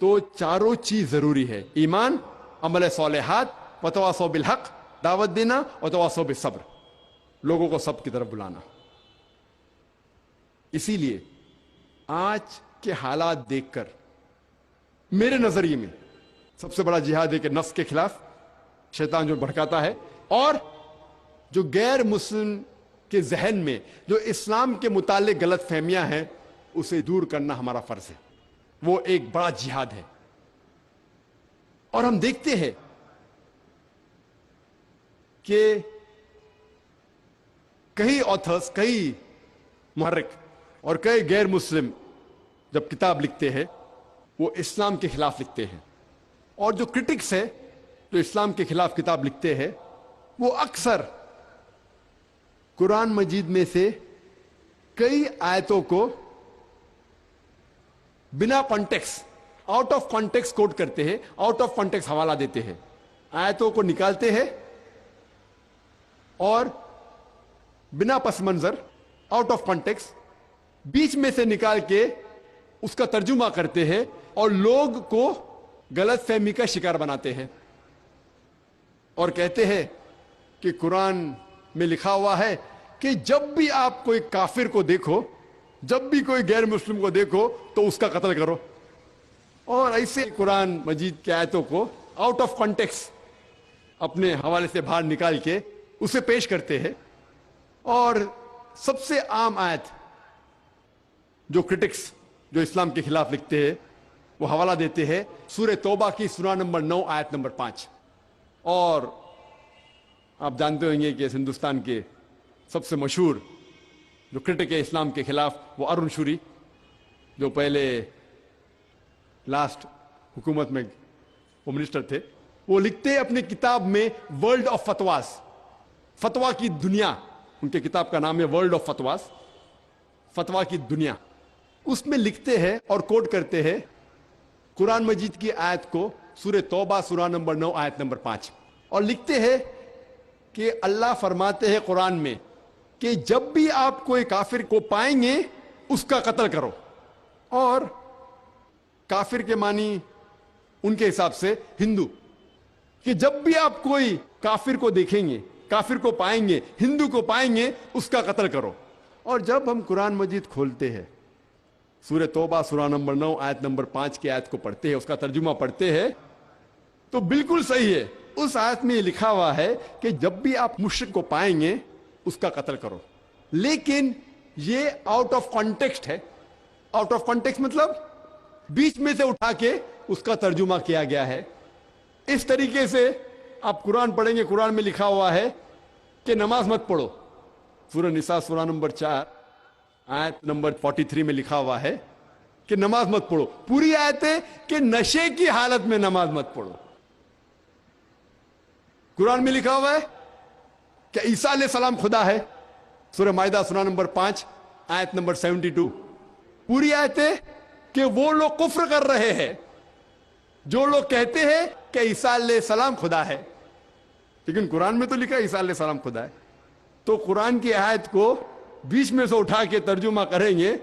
تو چاروں چیز ضروری ہے: ایمان، عمل صالحات، وتواصوا بالحق، دعوت دینا، اور وتواصوا بالصبر، لوگوں کو سب کی طرف بلانا. اسی لیے آج کے حالات دیکھ کر میرے نظریے میں سب سے بڑا جہاد ہے کہ نفس کے خلاف شیطان جو بھڑکاتا ہے اور جو غیر مسلم کے ذہن میں جو اسلام کے متعلق غلط فہمیاں ہیں اسے دور کرنا ہمارا فرض ہے. وہ ایک بڑا جہاد ہے. اور ہم دیکھتے ہیں کہ کئی آتھرز، کئی محرک اور کئی غیر مسلم جب کتاب لکھتے ہیں وہ اسلام کے خلاف لکھتے ہیں، اور جو کرٹکس ہے جو اسلام کے خلاف کتاب لکھتے ہیں وہ اکثر قرآن مجید میں سے کئی آیتوں کو بنا کانٹیکس، آؤٹ آف کانٹیکس کوٹ کرتے ہیں، آؤٹ آف کانٹیکس حوالہ دیتے ہیں، آیتوں کو نکالتے ہیں اور بنا پس منظر، آؤٹ آف کانٹیکس، بیچ میں سے نکال کے اس کا ترجمہ کرتے ہیں اور لوگ کو غلط فہمی کا شکار بناتے ہیں اور کہتے ہیں کہ قرآن میں لکھا ہوا ہے کہ جب بھی آپ کوئی کافر کو دیکھو، جب بھی کوئی غیر مسلم کو دیکھو تو اس کا قتل کرو، اور ایسے قرآن مجید کی آیتوں کو آؤٹ آف کانٹیکس اپنے حوالے سے باہر نکال کے اسے پیش کرتے ہیں۔ اور سب سے عام آیت جو کرٹکس جو اسلام کے خلاف لکھتے ہیں وہ حوالہ دیتے ہیں سورہ توبہ کی سورہ نمبر 9 آیت نمبر 5۔ اور آپ جانتے ہوں گے کہ اس ہندوستان کے سب سے مشہور جو کرٹک ہے اسلام کے خلاف وہ ارون شوری، جو پہلے لاسٹ حکومت میں وہ منسٹر تھے، وہ لکھتے ہیں اپنی کتاب میں ورلڈ آف فتواز، فتوا کی دنیا، ان کے کتاب کا نام ہے ورلڈ آف فتواز، فتوا کی دنیا۔ اس میں لکھتے ہیں اور کوٹ کرتے ہیں قرآن مجید کی آیت کو، سورہ توبہ سورہ نمبر 9 آیت نمبر 5، اور لکھتے ہیں کہ اللہ فرماتے ہیں قرآن میں کہ جب بھی آپ کوئی کافر کو پائیں گے اس کا قتل کرو، اور کافر کے معنی ان کے حساب سے ہندو، کہ جب بھی آپ کوئی کافر کو دیکھیں گے، کافر کو پائیں گے، ہندو کو پائیں گے، اس کا قتل کرو۔ اور جب ہم قرآن مجید کھولتے ہیں، سورہ توبہ سورہ نمبر 9 آیت نمبر 5 کی آیت کو پڑھتے ہیں، اس کا ترجمہ پڑھتے ہیں، تو بالکل صحیح ہے، اس آیت میں یہ لکھا ہوا ہے کہ جب بھی آپ مشرک کو پائیں گے اس کا قتل کرو، لیکن یہ آؤٹ آف کانٹیکسٹ ہے۔ آؤٹ آف کانٹیکسٹ مطلب بیچ میں سے اٹھا کے اس کا ترجمہ کیا گیا ہے۔ اس طریقے سے آپ قرآن پڑھیں گے، قرآن میں لکھا ہوا ہے کہ نماز مت پڑھو، سورہ نساء سورہ نمبر 4 آیت نمبر 43 میں لکھا ہوا ہے کہ نماز مت پڑھو، پوری آیت ہے کہ نشے کی حالت میں نماز مت پڑھو۔ قرآن میں لکھا ہوا ہے کہ عیسیٰ علیہ السلام خدا ہے، سورہ مائدہ سورہ نمبر 5 آیت نمبر 72، پوری آیت ہے کہ وہ لوگ کفر کر رہے ہیں جو لوگ کہتے ہیں کہ عیسیٰ علیہ السلام خدا ہے، لیکن قرآن میں تو لکھا ہے عیسیٰ علیہ السلام خدا ہے۔ تو قرآن کی آیت کو بیچ میں سے اٹھا کے ترجمہ کریں گے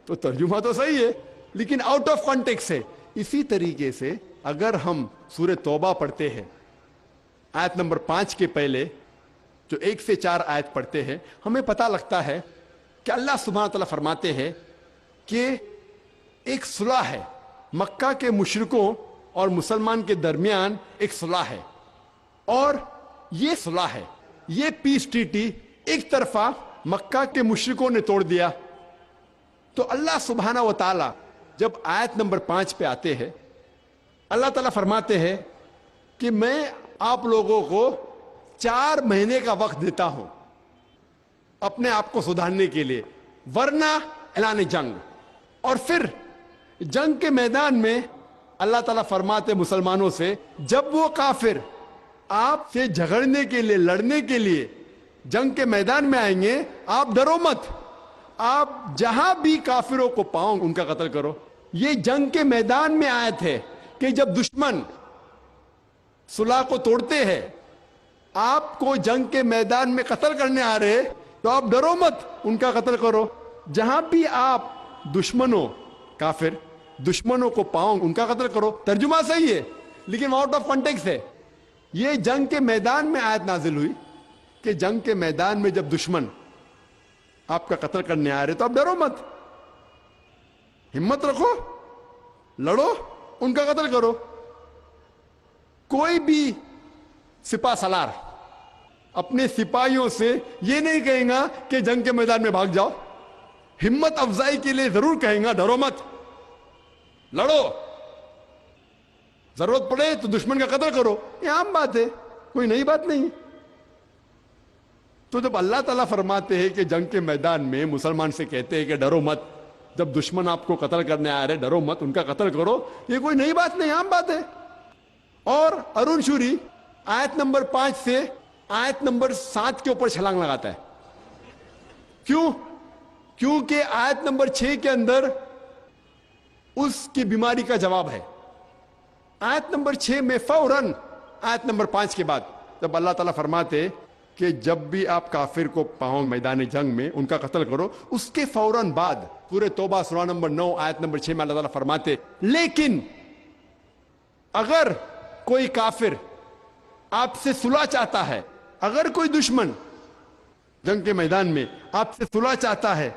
تو ترجمہ تو صحیح ہے لیکن آؤٹ آف کانٹیکس ہے۔ اسی طریقے سے اگر ہم سورہ توبہ پڑھتے ہیں، آیت نمبر 5 کے پہلے جو 1 سے 4 آیت پڑھتے ہیں، ہمیں پتہ لگتا ہے کہ اللہ سبحانہ تعالیٰ فرماتے ہیں کہ ایک صلح ہے، مکہ کے مشرکوں اور مسلمان کے درمیان ایک صلح ہے، اور یہ صلح ہے، یہ پیس ٹریٹی ایک طرفہ مکہ کے مشرکوں نے توڑ دیا۔ تو اللہ سبحانہ و تعالیٰ جب آیت نمبر 5 پہ آتے ہیں، اللہ تعالیٰ فرماتے ہیں کہ میں آپ لوگوں کو 4 مہینے کا وقت دیتا ہوں اپنے آپ کو سدھارنے کے لیے، ورنہ اعلان جنگ۔ اور پھر جنگ کے میدان میں اللہ تعالیٰ فرماتے مسلمانوں سے، جب وہ کافر آپ سے جھگڑنے کے لیے، لڑنے کے لیے جنگ کے میدان میں آئیں گے، آپ ڈرو مت، آپ جہاں بھی کافروں کو پاؤں ان کا قتل کرو۔ یہ جنگ کے میدان میں آیت ہے کہ جب دشمن صلح کو توڑتے ہیں، آپ کو جنگ کے میدان میں قتل کرنے آ رہے تو آپ ڈرو مت، ان کا قتل کرو۔ جہاں بھی آپ دشمنوں، کافر دشمنوں کو پاؤں ان کا قتل کرو۔ ترجمہ صحیح ہے لیکن آؤٹ آف کانٹیکسٹ ہے۔ یہ جنگ کے میدان میں آیت نازل ہوئی کہ جنگ کے میدان میں جب دشمن آپ کا قتل کرنے آ رہے تو آپ ڈرو مت، ہمت رکھو، لڑو، ان کا قتل کرو۔ کوئی بھی سپاہ سالار اپنے سپاہیوں سے یہ نہیں کہیں گا کہ جنگ کے میدان میں بھاگ جاؤ، ہمت افزائی کے لیے ضرور کہیں گا ڈرو مت، لڑو، ضرورت پڑے تو دشمن کا قتل کرو۔ یہ عام بات ہے، کوئی نئی بات نہیں۔ تو جب اللہ تعالیٰ فرماتے ہیں کہ جنگ کے میدان میں مسلمان سے کہتے ہیں کہ ڈرو مت، جب دشمن آپ کو قتل کرنے آ رہے ڈرو مت، ان کا قتل کرو، یہ کوئی نئی بات نہیں، عام بات ہے۔ اور ارون شوری آیت نمبر 5 سے آیت نمبر 7 کے اوپر چھلانگ لگاتا ہے. کیوں؟ کیونکہ آیت نمبر 6 کے اندر اس کی بیماری کا جواب ہے. آیت نمبر 6 میں فوراً آیت نمبر 5 کے بعد جب اللہ تعالیٰ فرماتے کہ جب بھی آپ کافر کو پاؤں میدان جنگ میں ان کا قتل کرو، اس کے فوراً بعد سورہ توبہ سورہ نمبر 9 آیت نمبر 6 میں اللہ تعالیٰ فرماتے لیکن اگر کوئی کافر آپ سے صلح چاہتا ہے، اگر کوئی دشمن جنگ کے میدان میں آپ سے صلح چاہتا ہے،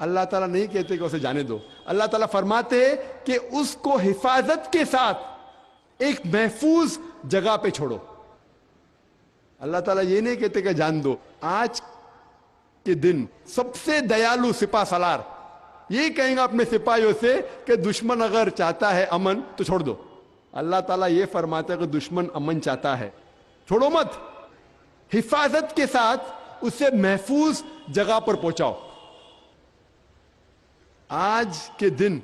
اللہ تعالیٰ نہیں کہتے کہ اسے جانے دو. اللہ تعالیٰ فرماتے ہیں کہ اس کو حفاظت کے ساتھ ایک محفوظ جگہ پہ چھوڑو. اللہ تعالیٰ یہ نہیں کہتے کہ جان دو. آج کے دن سب سے دیالو سپاہ سالار یہ کہیں گا اپنے سپاہیوں سے کہ دشمن اگر چاہتا ہے امن تو چھوڑ دو. اللہ تعالیٰ یہ فرماتا ہے کہ دشمن امن چاہتا ہے چھوڑو مت، حفاظت کے ساتھ اسے محفوظ جگہ پر پہنچاؤ. آج کے دن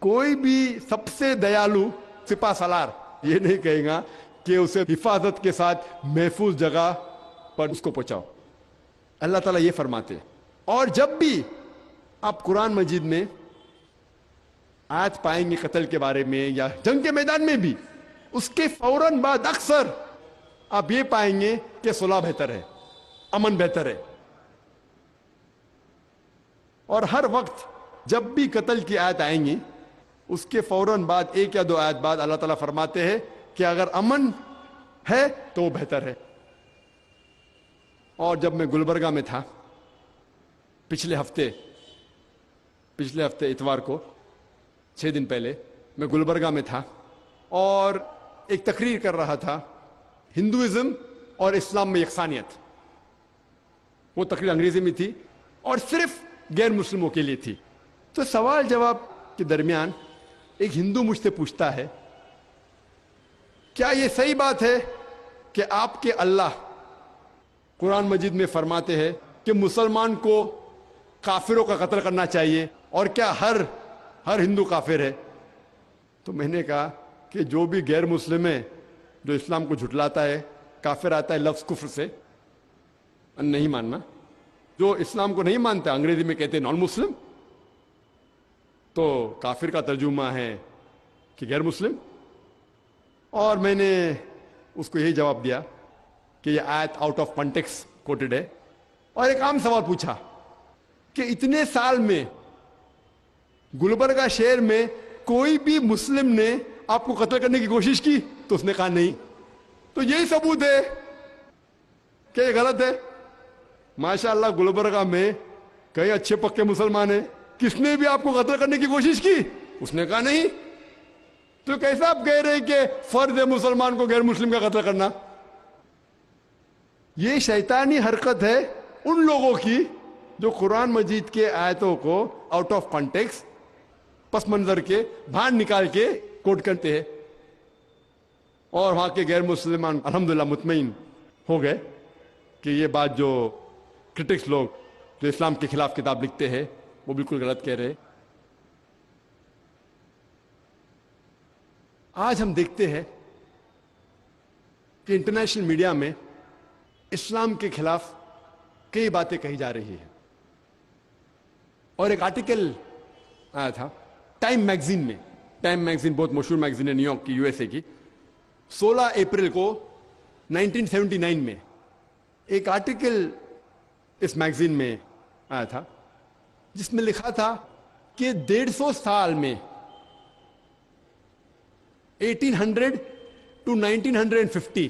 کوئی بھی سب سے دیالو سپاہ سالار یہ نہیں کہے گا کہ اسے حفاظت کے ساتھ محفوظ جگہ پر اس کو پہنچاؤ. اللہ تعالیٰ یہ فرماتے. اور جب بھی آپ قرآن مجید میں آیت پائیں گے قتل کے بارے میں یا جنگ کے میدان میں بھی، اس کے فوراً بعد اکثر آپ یہ پائیں گے کہ صلح بہتر ہے، امن بہتر ہے. اور ہر وقت جب بھی قتل کی آیت آئیں گی اس کے فوراً بعد 1 یا 2 آیت بعد اللہ تعالیٰ فرماتے ہیں کہ اگر امن ہے تو وہ بہتر ہے. اور جب میں گلبرگہ میں تھا پچھلے ہفتے اتوار کو 6 دن پہلے میں گلبرگہ میں تھا اور ایک تقریر کر رہا تھا ہندوازم اور اسلام میں یکسانیت. وہ تقریر انگریزی میں تھی اور صرف غیر مسلموں کے لیے تھی. تو سوال جواب کے درمیان ایک ہندو مجھ سے پوچھتا ہے کیا یہ صحیح بات ہے کہ آپ کے اللہ قرآن مجید میں فرماتے ہیں کہ مسلمان کو کافروں کا قتل کرنا چاہیے اور کیا ہر ہندو کافر ہے؟ تو میں نے کہا کہ جو بھی غیر مسلم ہے جو اسلام کو جھٹلاتا ہے، کافر آتا ہے لفظ کفر سے، نہیں ماننا. جو اسلام کو نہیں مانتا انگریزی میں کہتے ہیں نان مسلم، تو کافر کا ترجمہ ہے کہ غیر مسلم. اور میں نے اس کو یہی جواب دیا کہ یہ آیت آؤٹ آف کانٹیکسٹ کوٹڈ ہے. اور ایک عام سوال پوچھا کہ اتنے سال میں گلبرگہ شہر میں کوئی بھی مسلم نے آپ کو قتل کرنے کی کوشش کی؟ تو اس نے کہا نہیں. تو یہی ثبوت ہے کہ یہ غلط ہے. ماشاءاللہ گلبرگہ میں کئی اچھے پکے مسلمان ہیں، کس نے بھی آپ کو قتل کرنے کی کوشش کی؟ اس نے کہا نہیں. تو کیسا آپ کہہ رہے کہ فرض ہے مسلمان کو غیر مسلم کا قتل کرنا؟ یہ شیطانی حرکت ہے ان لوگوں کی جو قرآن مجید کے آیتوں کو آؤٹ آف کانٹیکسٹ پس منظر کے باہر نکال کے کوٹ کرتے ہیں. اور وہاں کے غیر مسلمان الحمدللہ مطمئن ہو گئے کہ یہ بات جو کرٹکس لوگ جو اسلام کے خلاف کتاب لکھتے ہیں وہ بالکل غلط کہہ رہے. آج ہم دیکھتے ہیں کہ انٹرنیشنل میڈیا میں اسلام کے خلاف کئی باتیں کہی جا رہی ہیں. اور ایک آرٹیکل آیا تھا ٹائم میگزین میں. ٹائم میگزین بہت مشہور میگزین ہے نیو یارک کی، USA کی. 16 اپریل کو 1979 میں ایک آرٹیکل اس میگزین میں آیا تھا جس میں لکھا تھا کہ 150 سال میں 1800 to 1950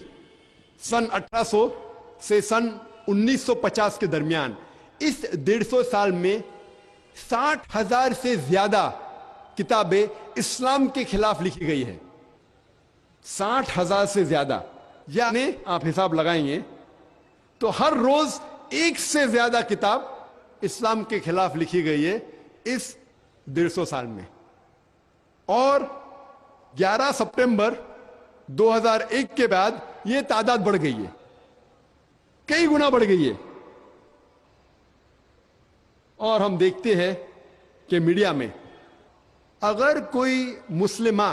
سن 1800 سے سن 1950 کے درمیان اس 150 سال میں 60,000 سے زیادہ کتابیں اسلام کے خلاف لکھی گئی ہے. 60,000 سے زیادہ، یعنی آپ حساب لگائیں گے تو ہر روز 1 سے زیادہ کتاب اسلام کے خلاف لکھی گئی ہے اس 150 سال میں. اور 11 سپٹمبر 2001 کے بعد یہ تعداد بڑھ گئی ہے، کئی گنا بڑھ گئی ہے. اور ہم دیکھتے ہیں کہ میڈیا میں اگر کوئی مسلمہ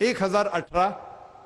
1018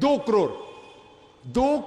2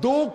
2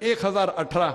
1018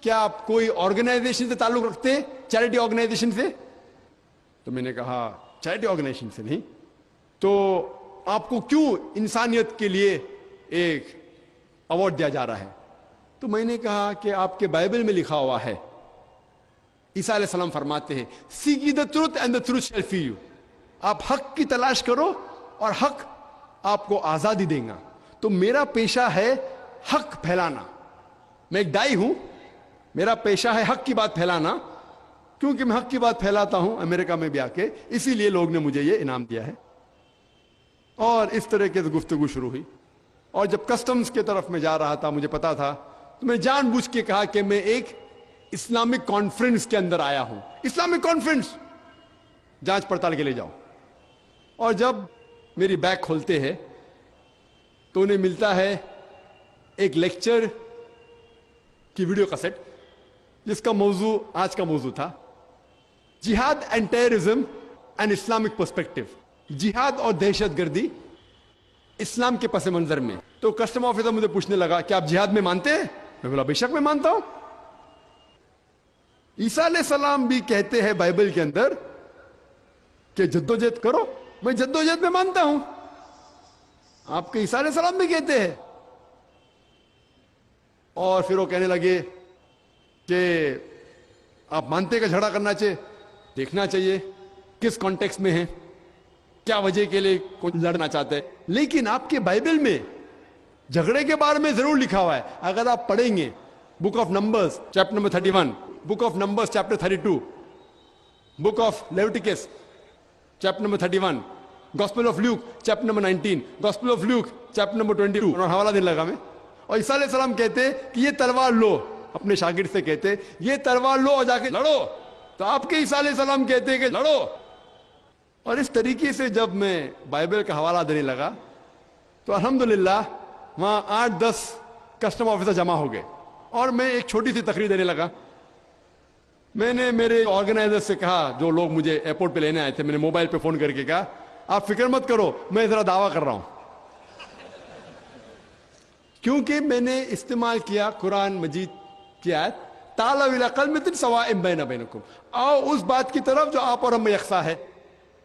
کیا آپ کوئی آرگنائزیشن سے تعلق رکھتے ہیں, چیریٹی آرگنائزیشن سے؟ تو میں نے کہا چیریٹی آرگنائزیشن سے نہیں. تو آپ کو کیوں انسانیت کے لیے ایک ایوارڈ دیا جا رہا ہے؟ تو میں نے کہا کہ آپ کے بائبل میں لکھا ہوا ہے, عیسیٰ علیہ السلام فرماتے ہیں seek the truth and the truth shall free you. آپ حق کی تلاش کرو اور حق آپ کو آزادی دے گا. تو میرا پیشہ ہے حق پھیلانا. میں ایک دائی ہوں, میرا پیشہ ہے حق کی بات پھیلانا. کیونکہ میں حق کی بات پھیلاتا ہوں امریکہ میں بھی آ کے, اسی لیے لوگ نے مجھے یہ انعام دیا ہے. اور اس طرح کی گفتگو شروع ہوئی. اور جب کسٹمز کی طرف میں جا رہا تھا, مجھے پتا تھا, تو میں جان بوجھ کے کہا کہ میں ایک اسلامک کانفرنس کے اندر آیا ہوں. اسلامک کانفرنس, جانچ پڑتال کے لے جاؤ. اور جب میری بیگ کھولتے ہیں تو انہیں ملتا ہے ایک لیکچر کی ویڈیو کیسٹ, جس کا موضوع آج کا موضوع تھا جہاد and terrorism and Islamic perspective. جہاد اور دہشت گردی اسلام کے پس منظر میں. تو کسٹم آفیسر مجھے پوچھنے لگا کہ آپ جہاد میں مانتے ہیں؟ میں بولا بے شک میں مانتا ہوں. عیسیٰ علیہ السلام بھی کہتے ہیں بائبل کے اندر کہ جدوجہد کرو. میں جدوجہد میں مانتا ہوں. آپ کے عیسیٰ علیہ السلام بھی کہتے ہیں. اور پھر وہ کہنے لگے کہ آپ مانتے کہ جھگڑا کرنا چاہیے, دیکھنا چاہیے کس کانٹیکس میں ہے, کیا وجہ کے لیے کوئی لڑنا چاہتے ہیں. لیکن آپ کے بائبل میں جھگڑے کے بارے میں ضرور لکھا ہوا ہے. اگر آپ پڑھیں گے book of numbers chapter number 31, book of numbers chapter 32, book of Leviticus chapter number 31, gospel of Luke chapter number 19, gospel of Luke chapter number 22. اور حوالہ دینے لگا میں. اور عیسیٰ علیہ السلام کہتے کہ یہ تلوار لو, اپنے شاگرد سے کہتے یہ تلوار لو اور جا کے لڑو. تو آپ کے عیسیٰ علیہ السلام کہتے کہ لڑو. اور اس طریقے سے جب میں بائبل کا حوالہ دینے لگا تو الحمدللہ وہاں 8-10 کسٹم آفیسر جمع ہو گئے. اور میں ایک چھوٹی سی تقریر دینے لگا. میں نے میرے آرگنائزر سے کہا, جو لوگ مجھے ایئرپورٹ پہ لینے آئے تھے, میں نے موبائل پہ فون کر کے کہا آپ فکر مت کرو, میں ذرا دعویٰ کر رہا ہوں. کیونکہ میں نے استعمال کیا قرآن مجید کی آیت تعالوا الی کلمۃ سواء بین بینکم, آؤ اس بات کی طرف جو آپ اور ہم میں یکساں ہے.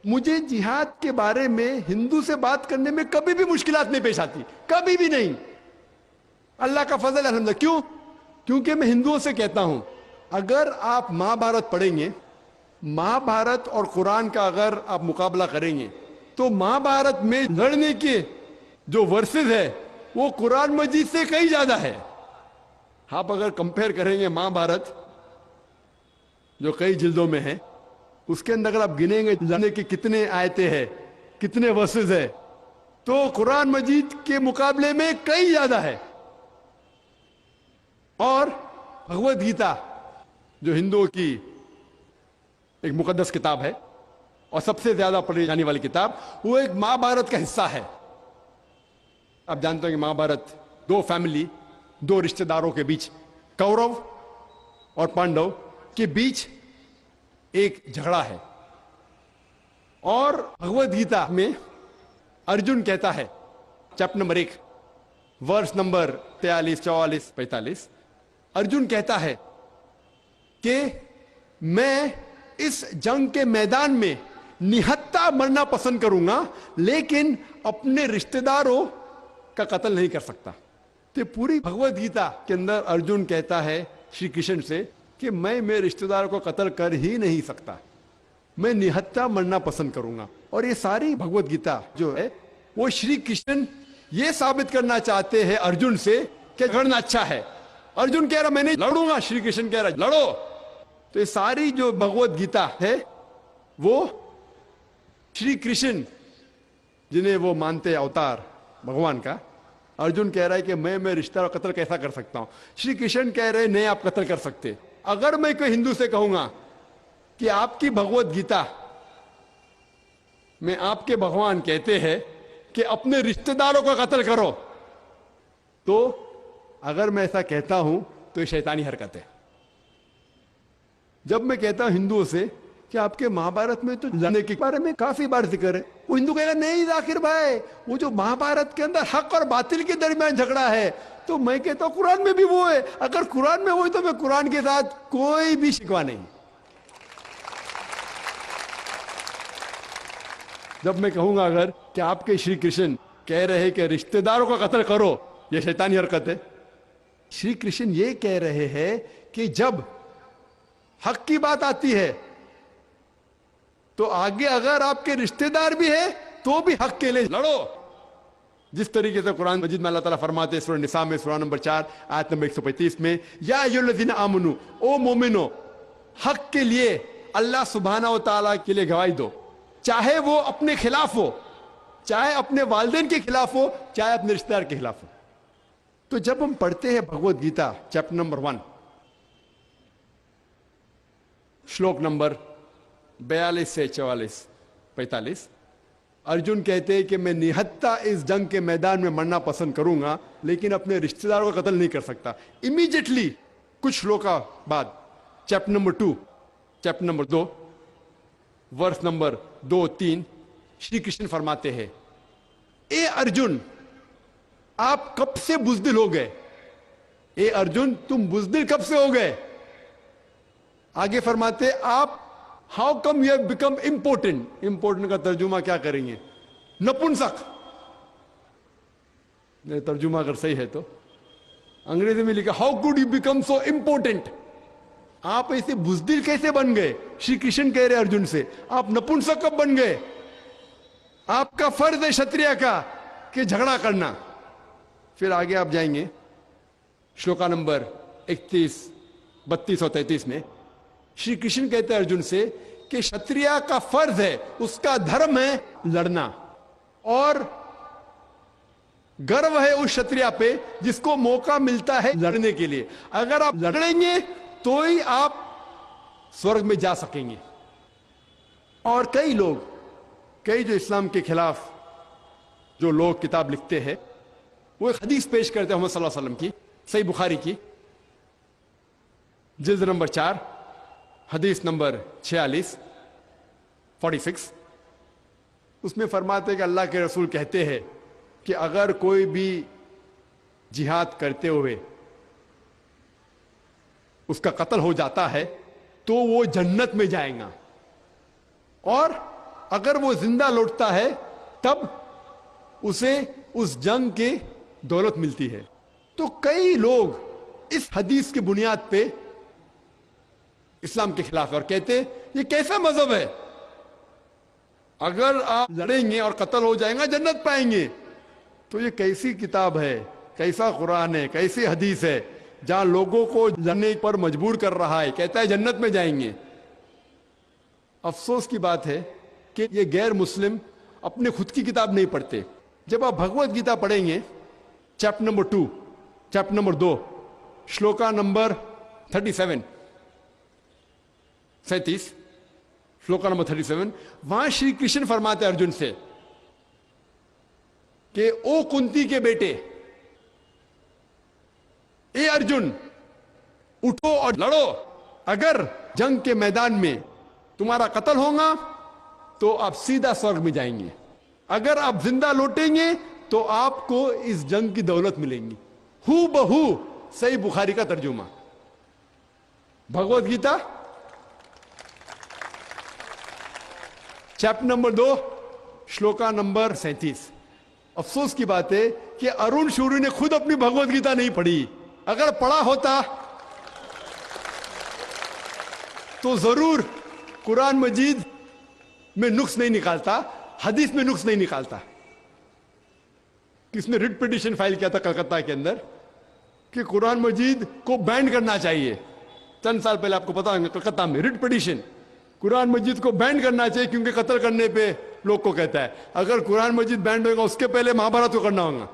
مجھے جہاد کے بارے میں ہندو سے بات کرنے میں کبھی بھی مشکلات نہیں پیش آتی, کبھی بھی نہیں. اللہ کا فضل الحمدللہ. کیوں؟ کیونکہ میں ہندوؤں سے کہتا ہوں اگر آپ مہا بھارت پڑھیں گے, مہا بھارت اور قرآن کا اگر آپ مقابلہ کریں گے تو مہا بھارت میں لڑنے کے جو ورسز ہے وہ قرآن مجید سے کئی زیادہ ہے. آپ اگر کمپیئر کریں گے مہا بھارت جو کئی جلدوں میں ہے, اس کے اندر اگر آپ گنیں گے لڑنے کے کتنے آیتیں ہیں, کتنے ورسز ہے, تو قرآن مجید کے مقابلے میں کئی زیادہ ہے. اور بھگوت گیتا جو ہندوؤں کی ایک مقدس کتاب ہے اور سب سے زیادہ پڑھی جانے والی کتاب, وہ ایک مہا بھارت کا حصہ ہے. آپ جانتے ہیں کہ مہا بھارت دو فیملی, دو رشتہ داروں کے بیچ, کورو اور پانڈو کے بیچ ایک جھگڑا ہے. اور بھگوت گیتا میں ارجن کہتا ہے chapter number 1 verse number 43, 44, 45, Arjun کہتا ہے کہ میں اس جنگ کے میدان میں نہتا مرنا پسند کروں گا, لیکن اپنے رشتہ داروں کا قتل نہیں کر سکتا. تو پوری بھگوت گیتا کے اندر ارجن کہتا ہے شری کرشن سے کہ میں میرے رشتہ داروں کو قتل کر ہی نہیں سکتا, میں نہتا مرنا پسند کروں گا. اور یہ ساری بھگوت گیتا جو ہے وہ شری کرشن یہ ثابت کرنا چاہتے ہیں ارجن سے کہ لڑنا اچھا ہے. ارجن کہہ رہا میں نہیں لڑوں گا, شری کرشن کہہ رہا لڑو. تو یہ ساری جو بھگوت گیتا ہے وہ شری کرشن جنہیں وہ مانتے ہیں اوتار بھگوان کا, ارجن کہہ رہا ہے کہ میں رشتہ دار قتل کیسا کر سکتا ہوں. شری کرشن کہہ رہے نہیں آپ قتل کر سکتے. اگر میں کوئی ہندو سے کہوں گا کہ آپ کی بھگوت گیتا میں آپ کے بھگوان کہتے ہیں کہ اپنے رشتہ داروں کو قتل کرو, تو اگر میں ایسا کہتا ہوں تو یہ شیطانی حرکت ہے. جب میں کہتا ہوں ہندوؤں سے کہ آپ کے مہابھارت میں تو لڑنے کے بارے میں کافی بار ذکر ہے. وہ ہندو کہے گا نہیں ذاکر بھائی، وہ جو مہابھارت کے اندر حق اور باطل کے درمیان جھگڑا ہے، تو میں کہتا ہوں قرآن میں بھی وہ ہے. اگر قرآن میں وہ ہے تو میں قرآن کے ساتھ کوئی بھی شکوہ نہیں. جب میں کہوں گا اگر کہ آپ کے شری کرشن کہہ رہے کہ رشتہ داروں کا قتل کرو، یہ شیطانی حرکت ہے. شری کرشن یہ کہہ رہے ہیں کہ جب حق کی بات آتی ہے تو آگے اگر آپ کے رشتہ دار بھی ہیں تو بھی حق کے لیے لڑو. جس طریقے سے قرآن مجید میں اللہ تعالیٰ فرماتے ہیں سورہ نساء میں سورہ نمبر 4 آیت نمبر 135 میں، یا ایھا الذین آمنو، او مومنو، حق کے لیے اللہ سبحانہ و تعالیٰ کے لیے گواہی دو، چاہے وہ اپنے خلاف ہو، چاہے اپنے والدین کے خلاف ہو، چاہے اپنے رشتہ دار کے خلاف ہو. تو جب ہم پڑھتے ہیں Bhagavad Gita chapter number 1 shlok number 42 سے 44 45، ارجن کہتے ہیں کہ میں نہتا اس جنگ کے میدان میں مرنا پسند کروں گا لیکن اپنے رشتہ داروں کا قتل نہیں کر سکتا. امیڈیٹلی کچھ شلوکا بعد chapter number 2 chapter number 2 verse number 2-3 Shri Krishna فرماتے ہیں، اے ارجن آپ کب سے بزدل ہو گئے؟ اے ارجن تم بزدل کب سے ہو گئے؟ آگے فرماتے آپ how come you have become important. Important کا ترجمہ کیا کریں گے؟ نپنسک. ترجمہ اگر صحیح ہے تو انگریزی میں لکھا how could you become so important. آپ ایسے بزدل کیسے بن گئے؟ شری کرشن کہہ رہے ارجن سے آپ نپنسک کب بن گئے؟ آپ کا فرض ہے شتریہ کا کہ جھگڑا کرنا. پھر آگے آپ جائیں گے شلوکا نمبر 31 32 اور 33 میں شری کرشن کہتے ہیں ارجن سے کہ شتریہ کا فرض ہے، اس کا دھرم ہے لڑنا، اور گرو ہے اس شتریہ پہ جس کو موقع ملتا ہے لڑنے کے لیے. اگر آپ لڑیں گے تو ہی آپ سورگ میں جا سکیں گے. اور کئی جو اسلام کے خلاف جو لوگ کتاب لکھتے ہیں وہ ایک حدیث پیش کرتے ہیں محمد صلی اللہ علیہ وسلم کی، صحیح بخاری کی جلد نمبر 4 حدیث نمبر 46 اس میں فرماتے ہیں کہ اللہ کے رسول کہتے ہیں کہ اگر کوئی بھی جہاد کرتے ہوئے اس کا قتل ہو جاتا ہے تو وہ جنت میں جائیں گا، اور اگر وہ زندہ لوٹتا ہے تب اسے اس جنگ کی دولت ملتی ہے. تو کئی لوگ اس حدیث کی بنیاد پہ اسلام کے خلاف اور کہتے یہ کیسا مذہب ہے؟ اگر آپ لڑیں گے اور قتل ہو جائیں گا جنت پائیں گے. تو یہ کیسی کتاب ہے، کیسا قرآن ہے، کیسی حدیث ہے جہاں لوگوں کو لڑنے پر مجبور کر رہا ہے، کہتا ہے جنت میں جائیں گے. افسوس کی بات ہے کہ یہ غیر مسلم اپنے خود کی کتاب نہیں پڑھتے. جب آپ بھگوت گیتا پڑھیں گے chapter number 2 chapter number 2 shloka number 37 shloka number 37 وہاں شری کرشن فرماتے ارجن سے کہ او کنتی کے بیٹے، اے ارجن اٹھو اور لڑو. اگر جنگ کے میدان میں تمہارا قتل ہوگا تو آپ سیدھا سورگ میں جائیں گے، اگر آپ زندہ لوٹیں گے تو آپ کو اس جنگ کی دولت ملیں گی. ہو بہو صحیح بخاری کا ترجمہ. Bhagavad Gita chapter number 2 shloka number 37. افسوس کی بات ہے کہ ارون شوری نے خود اپنی بھگوت گیتا نہیں پڑھی. اگر پڑھا ہوتا تو ضرور قرآن مجید میں نقص نہیں نکالتا، حدیث میں نقص نہیں نکالتا. کس نے ریٹ پیٹیشن فائل کیا تھا کلکتہ کے اندر کہ قرآن مجید کو بین کرنا چاہیے. چند سال پہلے آپ کو پتا ہوگا کلکتہ میں ریٹ پیٹیشن، قرآن مجید کو بین کرنا چاہیے کیونکہ قتل کرنے پہ لوگ کو کہتا ہے. اگر قرآن مجید بینڈ ہوگا اس کے پہلے مہابھارت کو کرنا ہوگا.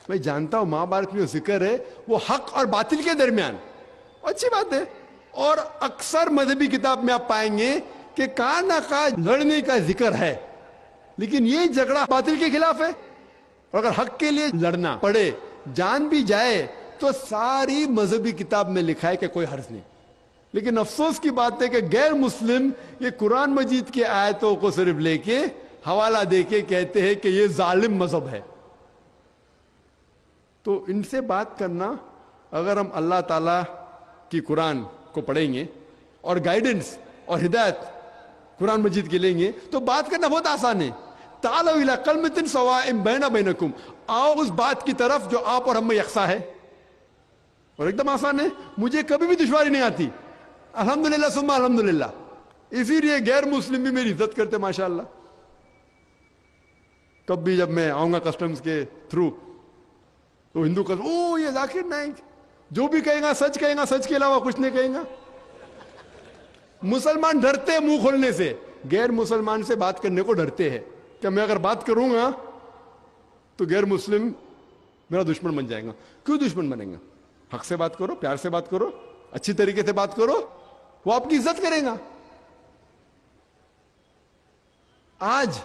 میں جانتا ہوں مہابھارت میں جو ذکر ہے وہ حق اور باطل کے درمیان، اچھی بات ہے. اور اکثر مذہبی کتاب میں آپ پائیں گے کہ کہاں نہ کہاں لڑنے کا ذکر ہے، لیکن یہ جھگڑا باطل کے خلاف ہے. اور اگر حق کے لیے لڑنا پڑے، جان بھی جائے تو ساری مذہبی کتاب میں لکھا ہے کہ کوئی حرج نہیں. لیکن افسوس کی بات ہے کہ غیر مسلم یہ قرآن مجید کی آیتوں کو صرف لے کے حوالہ دے کے کہتے ہیں کہ یہ ظالم مذہب ہے. تو ان سے بات کرنا، اگر ہم اللہ تعالیٰ کی قرآن کو پڑھیں گے اور گائیڈنس اور ہدایت قرآن مجید کی لیں گے تو بات کرنا بہت آسان ہے. تعالوا الی کلمۃ سواء بیننا بینکم، آؤ اس بات کی طرف جو آپ اور ہم میں یکساں ہے. اور ایک دم آسان ہے، مجھے کبھی بھی دشواری نہیں آتی، الحمدللہ ثم الحمدللہ. اسی لیے غیر مسلم بھی میری عزت کرتے ماشاءاللہ. کب بھی جب میں آؤں گا کسٹمز کے تھرو تو ہندو کا او یہ ذاکر نائک جو بھی کہے گا سچ کہے گا، سچ کے علاوہ کچھ نہیں کہیں گا. مسلمان ڈرتے منہ کھولنے سے، غیر مسلمان سے بات کرنے کو ڈرتے ہیں کہ میں اگر بات کروں گا تو غیر مسلم میرا دشمن بن جائے گا. کیوں دشمن بنے گا؟ حق سے بات کرو، پیار سے بات کرو، اچھی طریقے سے بات کرو، وہ آپ کی عزت کرے گا. آج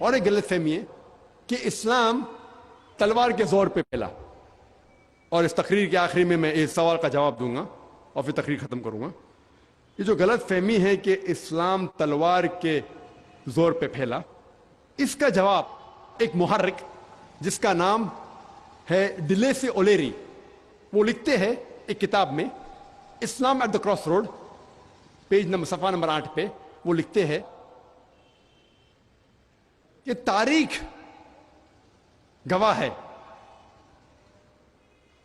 اور ایک غلط فہمی ہے کہ اسلام تلوار کے زور پہ پھیلا، اور اس تقریر کے آخری میں اس سوال کا جواب دوں گا اور پھر تقریر ختم کروں گا. یہ جو غلط فہمی ہے کہ اسلام تلوار کے زور پہ پھیلا، اس کا جواب ایک محرک جس کا نام ہے ڈیلیسی اولیری، وہ لکھتے ہیں ایک کتاب میں Islam at the cross road, page number صفحہ نمبر 8 پہ وہ لکھتے ہیں کہ تاریخ گواہ ہے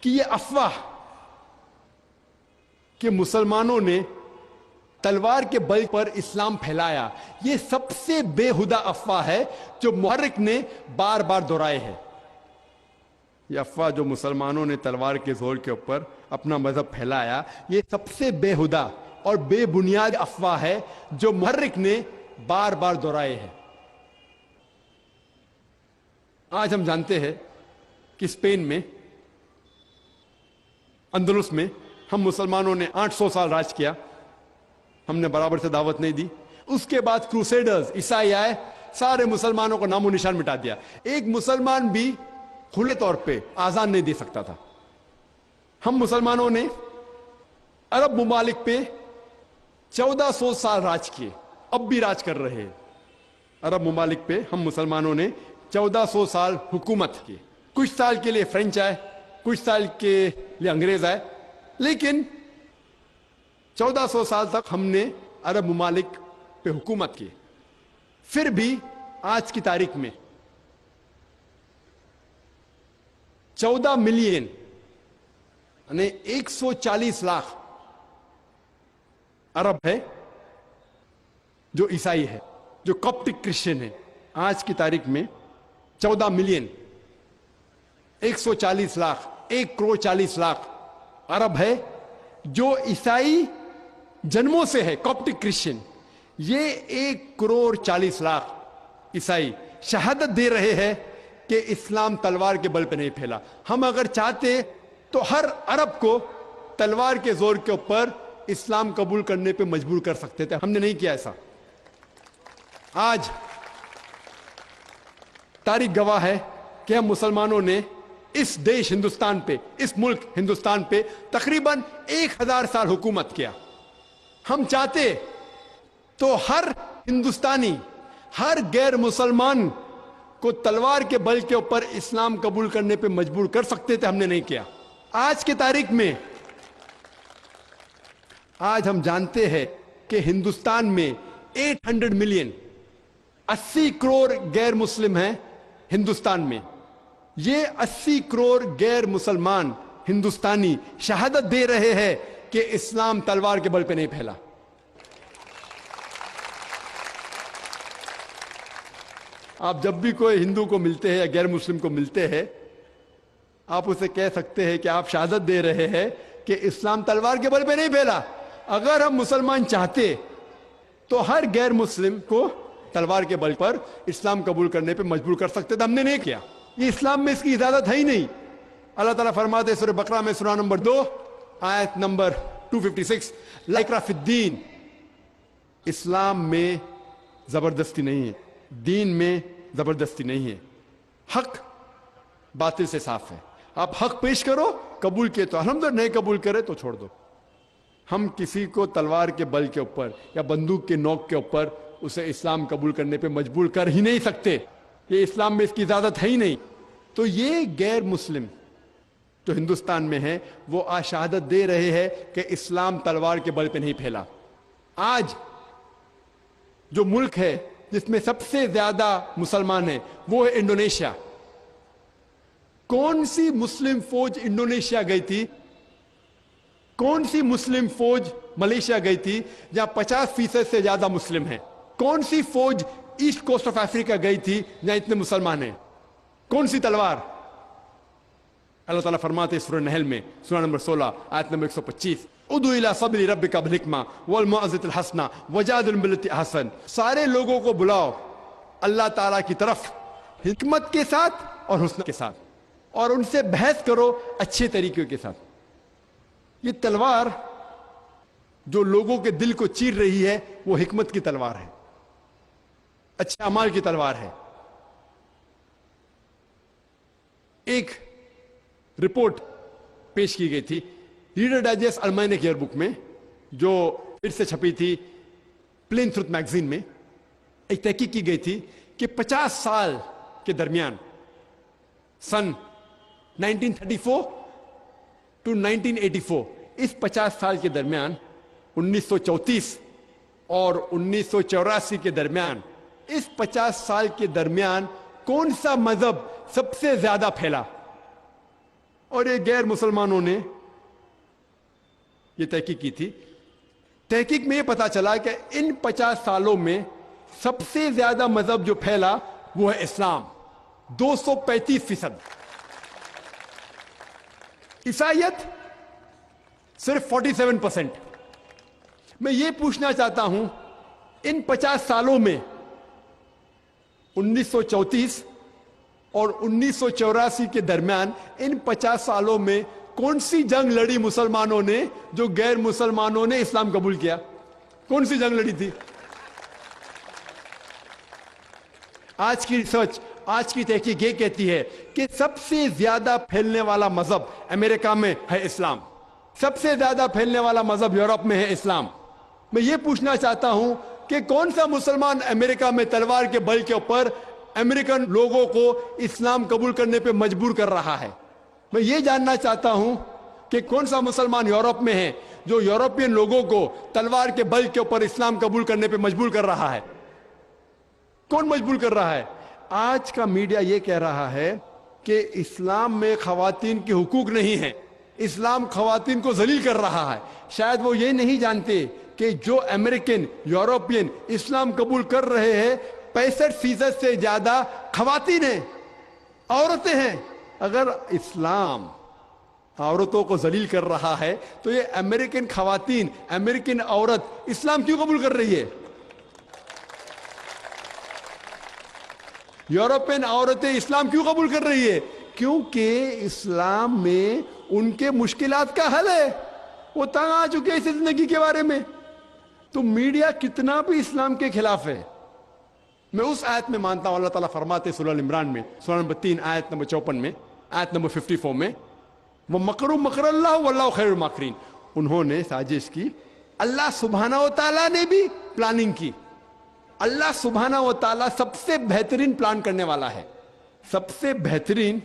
کہ یہ افواہ کہ مسلمانوں نے تلوار کے بل پر اسلام پھیلایا، یہ سب سے بے ہدہ افواہ ہے جو محرک نے بار بار دہرائے ہے. یہ افواہ جو مسلمانوں نے تلوار کے زور کے اوپر اپنا مذہب پھیلایا، یہ سب سے بے ہدہ اور بے بنیاد افواہ ہے جو محرک نے بار بار دہرائے ہے. آج ہم جانتے ہیں کہ اسپین میں، اندلس میں ہم مسلمانوں نے 800 سال راج کیا، ہم نے برابر سے دعوت نہیں دی. اس کے بعد کروسیڈرز عیسائی آئے، سارے مسلمانوں کو نام و نشان مٹا دیا. ایک مسلمان بھی کھلے طور پہ آزان نہیں دے سکتا تھا. ہم مسلمانوں نے عرب ممالک پہ 1400 سال راج کیے، اب بھی راج کر رہے ہیں. عرب ممالک پہ ہم مسلمانوں نے 1400 سال حکومت کی. کچھ سال کے لیے فرینچ آئے، کچھ سال کے لیے انگریز آئے، لیکن 1400 سال تک ہم نے عرب ممالک پہ حکومت کی. پھر بھی آج کی تاریخ میں 14 ملین یعنی 140 لاکھ عرب ہے جو عیسائی ہے، جو کاپٹک کرسچن ہے. آج کی تاریخ میں 14 ملین 140 لاکھ 1 کروڑ 40 لاکھ عرب ہے جو عیسائی جنموں سے ہے، کاپٹک کرسچن. یہ 1 کروڑ 40 لاکھ عیسائی شہادت دے رہے ہیں کہ اسلام تلوار کے بل پہ نہیں پھیلا. ہم اگر چاہتے تو ہر عرب کو تلوار کے زور کے اوپر اسلام قبول کرنے پہ مجبور کر سکتے تھے، ہم نے نہیں کیا ایسا. آج تاریخ گواہ ہے کہ ہم مسلمانوں نے اس دیش ہندوستان پہ، اس ملک ہندوستان پہ تقریباً 1000 سال حکومت کیا. ہم چاہتے تو ہر ہندوستانی، ہر غیر مسلمان کو تلوار کے بل کے اوپر اسلام قبول کرنے پہ مجبور کر سکتے تھے، ہم نے نہیں کیا. آج کی تاریخ میں آج ہم جانتے ہیں کہ ہندوستان میں 800 ملین 80 کروڑ غیر مسلم ہیں ہندوستان میں. یہ 80 کروڑ غیر مسلمان ہندوستانی شہادت دے رہے ہیں کہ اسلام تلوار کے بل پہ نہیں پھیلا. آپ جب بھی کوئی ہندو کو ملتے ہیں یا غیر مسلم کو ملتے ہیں، آپ اسے کہہ سکتے ہیں کہ آپ شہادت دے رہے ہیں کہ اسلام تلوار کے بل پہ نہیں پھیلا. اگر ہم مسلمان چاہتے تو ہر غیر مسلم کو تلوار کے بل پر اسلام قبول کرنے پہ مجبور کر سکتے تھے، ہم نے نہیں کیا. یہ اسلام میں اس کی اجازت ہے ہی نہیں. اللہ تعالیٰ فرماتے ہیں سورہ بقرہ میں سورہ نمبر 2 آیت نمبر 256، لا اکراہ فی الدین، اسلام میں زبردستی نہیں ہے، دین میں زبردستی نہیں ہے. حق باطل سے صاف ہے. آپ حق پیش کرو, قبول کیے تو الحمدللہ, نہیں قبول کرے تو چھوڑ دو. ہم کسی کو تلوار کے بل کے اوپر یا بندوق کے نوک کے اوپر اسے اسلام قبول کرنے پہ مجبور کر ہی نہیں سکتے. یہ اسلام میں اس کی اجازت ہے ہی نہیں. تو یہ غیر مسلم جو ہندوستان میں ہیں وہ آج شہادت دے رہے ہیں کہ اسلام تلوار کے بل پہ نہیں پھیلا. آج جو ملک ہے جس میں سب سے زیادہ مسلمان ہیں وہ ہے انڈونیشیا. کون سی مسلم فوج انڈونیشیا گئی تھی؟ کون سی مسلم فوج ملیشیا گئی تھی جہاں 50% سے زیادہ مسلم ہیں؟ کون سی فوج ایسٹ کوسٹ آف افریقہ گئی تھی جہاں اتنے مسلمان ہیں؟ کون سی تلوار؟ اللہ تعالیٰ فرماتے ہیں سورہ نحل میں, سورہ نمبر 16 آیت نمبر 125, ادعو الی سبیل ربک بالحکمہ والموعظۃ الحسنہ وجادلہم بالتی احسن. سارے لوگوں کو بلاؤ اللہ تعالیٰ کی طرف حکمت کے ساتھ اور حسن کے ساتھ, اور ان سے بحث کرو اچھے طریقے کے ساتھ. یہ تلوار جو لوگوں کے دل کو چیر رہی ہے وہ حکمت کی تلوار ہے, اچھے اعمال کی تلوار ہے. ایک رپورٹ پیش کی گئی تھی ریڈر ڈائجسٹ المائنک ایئر بک میں, جو پھر سے چھپی تھی پلین تھروتھ میگزین میں. ایک تحقیق کی گئی تھی کہ 50 سال کے درمیان, سن 1934 ٹو 1984, اس 50 سال کے درمیان 1934 اور 1984 کے درمیان, اس 50 سال کے درمیان کون سا مذہب سب سے زیادہ پھیلا؟ اور یہ غیر مسلمانوں نے یہ تحقیق کی تھی. تحقیق میں یہ پتا چلا کہ ان 50 سالوں میں سب سے زیادہ مذہب جو پھیلا وہ ہے اسلام, 235%. عیسائیت صرف 47%. میں یہ پوچھنا چاہتا ہوں ان 50 سالوں میں 1934 اور 1984 کے درمیان, ان 50 سالوں میں کون سی جنگ لڑی مسلمانوں نے جو غیر مسلمانوں نے اسلام قبول کیا؟ کون سی جنگ لڑی تھی؟ آج کی ریسرچ, آج کی تحقیق یہ کہتی ہے کہ سب سے زیادہ پھیلنے والا مذہب امریکہ میں ہے اسلام, سب سے زیادہ پھیلنے والا مذہب یورپ میں ہے اسلام. میں یہ پوچھنا چاہتا ہوں کہ کون سا مسلمان امریکہ میں تلوار کے بل کے اوپر امریکن لوگوں کو اسلام قبول کرنے پہ مجبور کر رہا ہے؟ میں یہ جاننا چاہتا ہوں کہ کون سا مسلمان یورپ میں ہے جو یورپین لوگوں کو تلوار کے بل کے اوپر اسلام قبول کرنے پہ مجبور کر رہا ہے؟ کون مجبور کر رہا ہے؟ آج کا میڈیا یہ کہہ رہا ہے کہ اسلام میں خواتین کے حقوق نہیں ہیں, اسلام خواتین کو ذلیل کر رہا ہے. شاید وہ یہ نہیں جانتے کہ جو امریکن, یورپین اسلام قبول کر رہے ہیں 65% سے زیادہ خواتین ہیں, عورتیں ہیں. اگر اسلام عورتوں کو ذلیل کر رہا ہے تو یہ امریکن خواتین, امریکن عورت اسلام کیوں قبول کر رہی ہے؟ یورپین عورتیں اسلام کیوں قبول کر رہی ہے؟ کیونکہ اسلام میں ان کے مشکلات کا حل ہے, وہ تنگ آ چکے اس زندگی کے بارے میں. تو میڈیا کتنا بھی اسلام کے خلاف ہے. میں اس آیت میں مانتا ہوں, اللہ تعالیٰ فرماتے سورہ عمران میں, سورہ نمبر 3 آیت نمبر 54 میں, آیت نمبر 54 میں, وَمَكَرُوا مَكْرَ اللَّهُ وَاللَّهُ خَيْرُ الْمَاكِرِينَ. انہوں نے سازش کی, اللہ سبحانہ و تعالیٰ نے بھی پلاننگ کی. اللہ سبحانہ و تعالیٰ سب سے بہترین پلان کرنے والا ہے. سب سے بہترین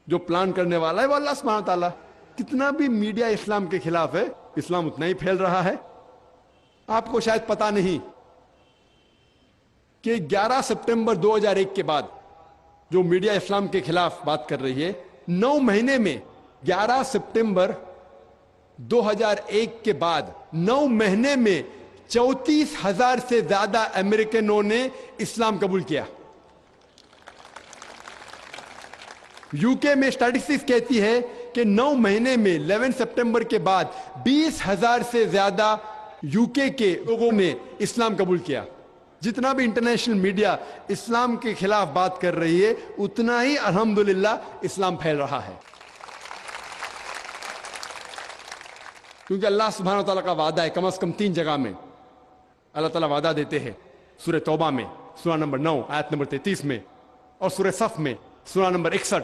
جو پلان کرنے والا ہے وہ اللہ سبحانہ و تعالیٰ. کتنا بھی میڈیا اسلام کے خلاف ہے, اسلام اتنا ہی پھیل رہا ہے. آپ کو شاید پتا نہیں کہ 11 سپٹمبر 2001 کے بعد جو میڈیا اسلام کے خلاف بات کر رہی ہے, 9 مہینے میں 11 سپٹمبر 2001 کے بعد 9 مہینے میں 34,000 سے زیادہ امریکنوں نے اسلام قبول کیا. یو کے میں اسٹیٹسٹکس کہتی ہے کہ 9 مہینے میں 11 سپٹمبر کے بعد 20,000 سے زیادہ یو کے لوگوں نے اسلام قبول کیا. جتنا بھی انٹرنیشنل میڈیا اسلام کے خلاف بات کر رہی ہے اتنا ہی الحمدللہ اسلام پھیل رہا ہے. کیونکہ اللہ سبحانہ و تعالیٰ کا وعدہ ہے, کم از کم 3 جگہ میں اللہ تعالیٰ وعدہ دیتے ہیں. سورہ توبہ میں سورہ نمبر 9 آیت نمبر 33 میں, اور سورہ صف میں سورہ number 61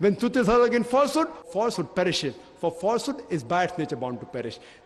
When truth is heard against falsehood, falsehood perishes. For falsehood is by its nature bound to perish.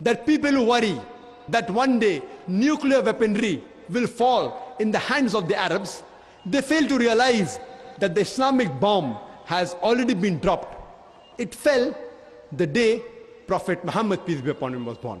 that people who worry that one day nuclear weaponry will fall in the hands of the Arabs, they fail to realize that the Islamic bomb has already been dropped. It fell the day Prophet Muhammad, peace be upon him, was born.